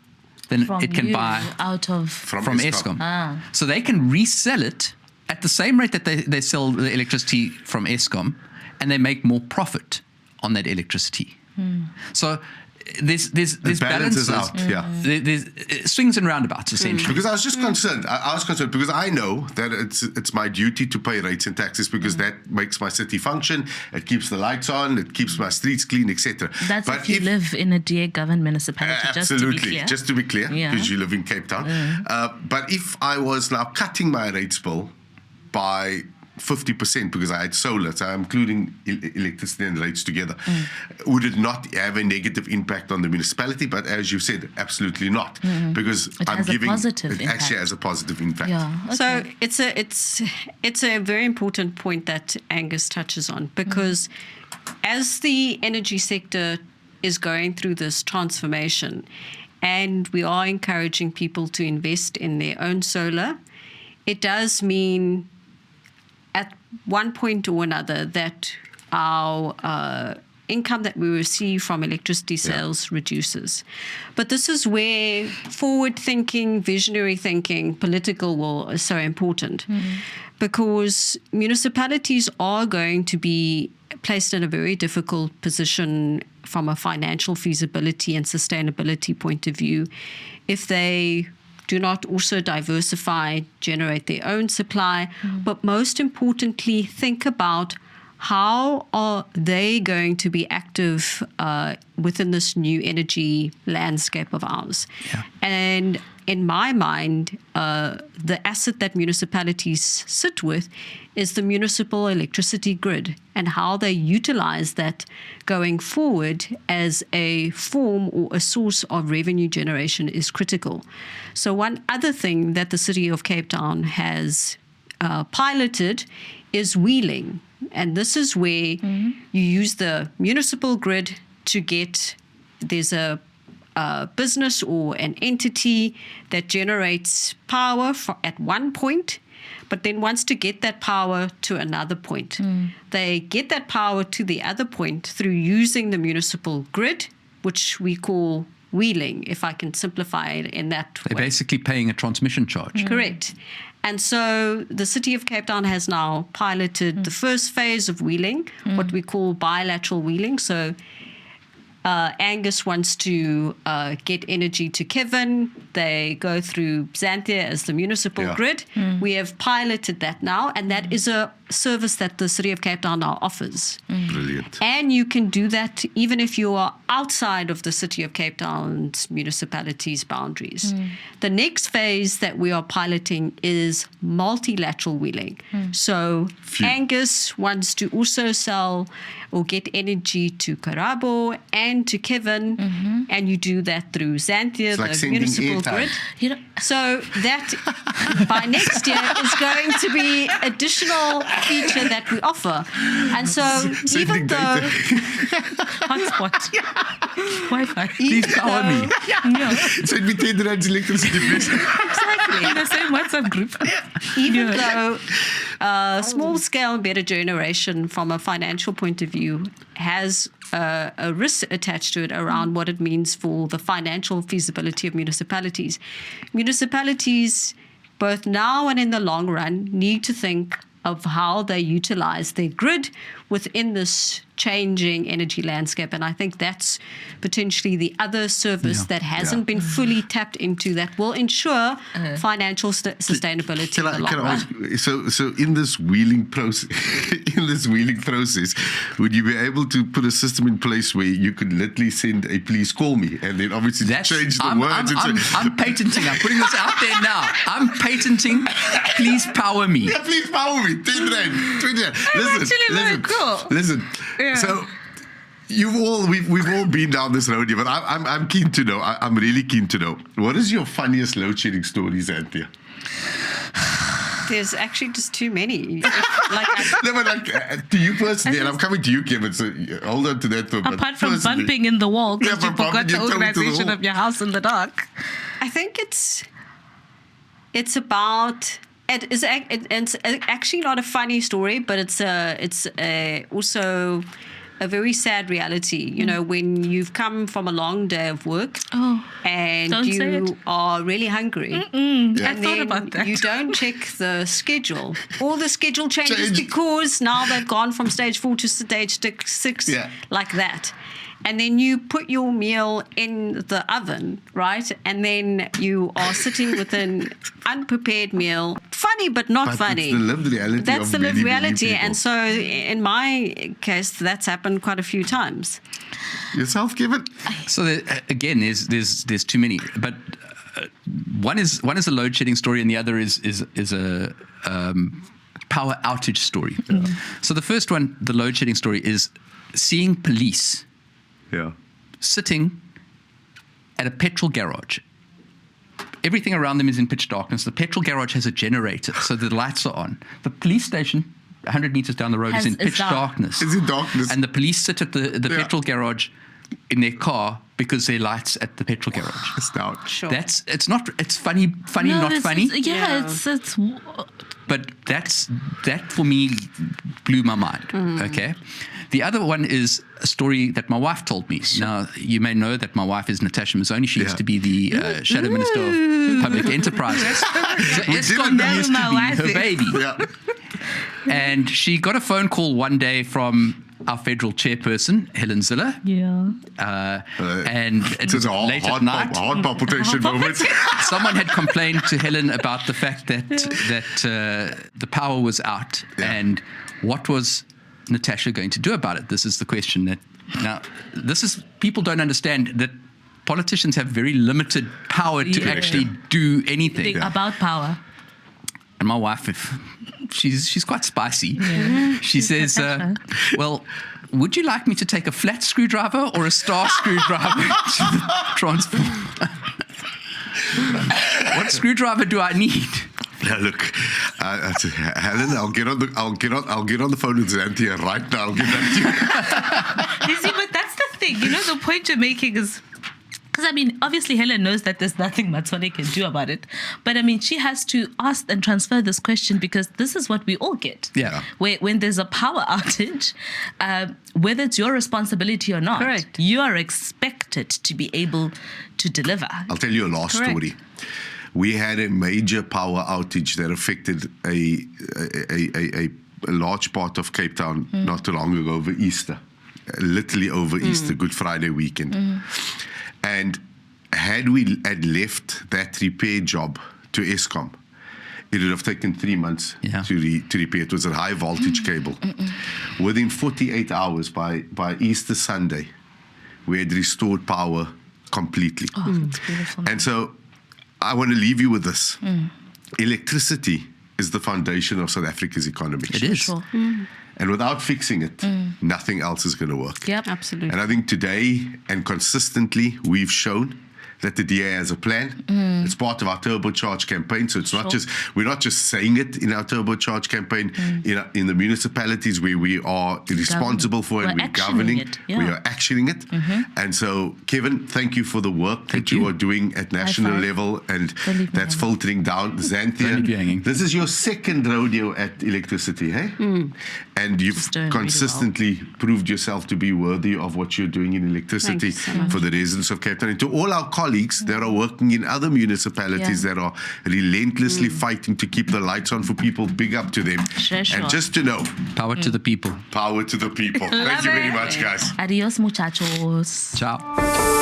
S2: than
S4: From
S2: it can
S4: you,
S2: buy
S4: out of
S1: From
S2: Eskom.
S4: Ah.
S2: So they can resell it at the same rate that they sell the electricity from Eskom, and they make more profit on that electricity. So there's
S1: It balances
S2: balances
S1: out, yeah.
S2: There's swings and roundabouts essentially.
S1: Because I was just concerned. I was concerned because I know that it's my duty to pay rates and taxes because that makes my city function. It keeps the lights on. It keeps my streets clean, etc.
S4: That's if you live in a DA-governed municipality,
S1: absolutely,
S4: just to be clear.
S1: Yeah, because you live in Cape Town. But if I was now cutting my rates bill by 50% because I had solar, so I'm including electricity and rates together, would it not have a negative impact on the municipality? But as you said, absolutely not, because
S4: It
S1: I'm
S4: has a
S1: giving
S4: positive
S1: it
S4: impact.
S1: actually has a positive impact.
S4: Yeah.
S3: So it's a very important point that Angus touches on, because as the energy sector is going through this transformation, and we are encouraging people to invest in their own solar, it does mean at one point or another that our income that we receive from electricity sales reduces. But this is where forward-thinking, visionary thinking, political will is so important, because municipalities are going to be placed in a very difficult position from a financial feasibility and sustainability point of view if they do not also diversify, generate their own supply, but most importantly, think about how are they going to be active within this new energy landscape of ours.
S2: Yeah.
S3: And in my mind, the asset that municipalities sit with is the municipal electricity grid, and how they utilize that going forward as a form or a source of revenue generation is critical. So one other thing that the City of Cape Town has piloted is wheeling. And this is where you use the municipal grid to get, there's a business or an entity that generates power at one point, but then wants to get that power to another point. They get that power to the other point through using the municipal grid, which we call wheeling, if I can simplify it in that
S2: They're
S3: way.
S2: basically paying a transmission charge.
S3: Correct. And so the City of Cape Town has now piloted the first phase of wheeling, what we call bilateral wheeling. So Angus wants to get energy to Kevin. They go through Xanthea as the municipal grid. We have piloted that now, and that is a service that the City of Cape Town now offers.
S1: Brilliant.
S3: And you can do that even if you are outside of the City of Cape Town's municipalities' boundaries. The next phase that we are piloting is multilateral wheeling. So Angus wants to also sell or get energy to Karabo and to Kevin, and you do that through Xanthea,
S1: like
S3: the municipal
S1: airtime.
S3: grid.
S4: You know,
S3: So that by next year is going to be additional feature that we offer. And so even
S1: Sending
S3: though
S1: data.
S4: hotspot, Wi-Fi.
S2: Please power me.
S4: Yeah,
S1: Send me 10 rands electricity, please.
S3: exactly,
S4: in the same WhatsApp group.
S3: even though small scale better generation from a financial point of view has a risk attached to it around what it means for the financial feasibility of municipalities. Municipalities, both now and in the long run, need to think of how they utilize their grid within this changing energy landscape. And I think that's potentially the other service that hasn't been fully tapped into that will ensure financial sustainability in the long run.
S1: ask? So in this wheeling process, would you be able to put a system in place where you could literally send a "please call me" and then obviously change the words?
S2: I'm patenting. I'm putting this out there now. I'm patenting. Please power me.
S1: Yeah, please power me. 10 rand, 20 rand.
S4: actually very cool.
S1: Listen.
S4: Yeah.
S1: So we've all been down this road here, but I'm keen to know. I'm really keen to know. What is your funniest load shedding story, Xanthea?
S3: There's actually just too many.
S1: No, but to you personally, and I'm coming to you, Kevin. So hold on to that.
S4: Apart from bumping in the wall because
S1: Yeah,
S4: you
S1: but
S4: forgot
S1: bumping
S4: the
S1: your toe into the
S4: organization
S1: wall.
S4: of your house in the dark.
S3: I think it's about. It's actually not a funny story, but it's also a very sad reality. You know, when you've come from a long day of work and
S4: don't say
S3: you
S4: it.
S3: are really hungry,
S4: I
S3: and
S4: thought
S3: then
S4: about that.
S3: you don't check the schedule. All the schedule changes
S1: Changed.
S3: because now they've gone from stage 4 to stage 6, like that. And then you put your meal in the oven, right? And then you are sitting with an unprepared meal. Funny, but not funny.
S1: It's the lived reality.
S3: That's
S1: of
S3: the lived
S1: many, many
S3: reality.
S1: people.
S3: And so in my case, that's happened quite a few times.
S1: Yourself, Kevin?
S2: So again, there's too many. But one is a load shedding story, and the other is a power outage story. So the first one, the load shedding story, is seeing police sitting at a petrol garage. Everything around them is in pitch darkness. The petrol garage has a generator, so the lights are on. The police station, 100 meters down the road, is in pitch darkness.
S1: It's in darkness.
S2: And the police sit at the petrol garage in their car because their lights at the petrol garage.
S1: It's down.
S3: Sure.
S2: It's funny,
S4: No,
S2: not funny.
S4: It's
S2: But that for me blew my mind. Okay. The other one is a story that my wife told me. Now, you may know that my wife is Natasha Mazzoni. She used to be the Shadow Minister of Public Enterprises. So Eskom
S1: didn't
S2: used
S4: know
S2: to
S4: my
S2: be her
S4: wife.
S2: baby.
S1: Yeah.
S2: And she got a phone call one day from our federal chairperson, Helen Ziller. And it was late at night.
S1: Hard palpitation moment.
S2: Someone had complained to Helen about the fact that the power was out, and what was Natasha going to do about it? This is the question. People don't understand that politicians have very limited power to actually do anything.
S4: about power.
S2: And my wife, she's quite spicy. She says, well, would you like me to take a flat screwdriver or a star screwdriver to the transformer? What screwdriver do I need?
S1: Yeah, look, Helen, I'll get on the phone with Xanthea right now. I'll get back to you.
S4: You see, but that's the thing. You know, the point you're making is... Because, I mean, obviously Helen knows that there's nothing Matsone can do about it. But, I mean, she has to ask and transfer this question because this is what we all get.
S2: Yeah.
S4: When there's a power outage, whether it's your responsibility or not,
S3: Correct.
S4: you are expected to be able to deliver.
S1: I'll tell you a last story. We had a major power outage that affected a large part of Cape Town not too long ago over Easter. literally over Easter, Good Friday weekend. And had we had left that repair job to Eskom, it would have taken 3 months to repair. It was a high voltage cable. Within 48 hours, by Easter Sunday, we had restored power completely.
S4: Oh, that's beautiful.
S1: And so I want to leave you with this. Electricity is the foundation of South Africa's economy.
S2: It is.
S4: Sure.
S1: And without fixing it, nothing else is going to work.
S4: Yep.
S3: Absolutely.
S1: And I think today and consistently we've shown that the DA has a plan. It's part of our Turbocharge campaign. So it's not just, we're not just saying it in our Turbocharge campaign. In the municipalities where we are responsible for and we're governing
S4: it.
S1: we are actioning it. And so, Kevin, thank you for the work that you are doing at national level, and that's filtering down. Xanthea, this is your second rodeo at electricity, hey? And you've consistently proved yourself to be worthy of what you're doing in electricity for the residents of Cape Town. And to all our colleagues that are working in other municipalities that are relentlessly fighting to keep the lights on for people, big up to them. And just to know,
S2: Power to the people.
S1: power to the people. Thank you very much, guys.
S4: Adios, muchachos.
S2: Ciao.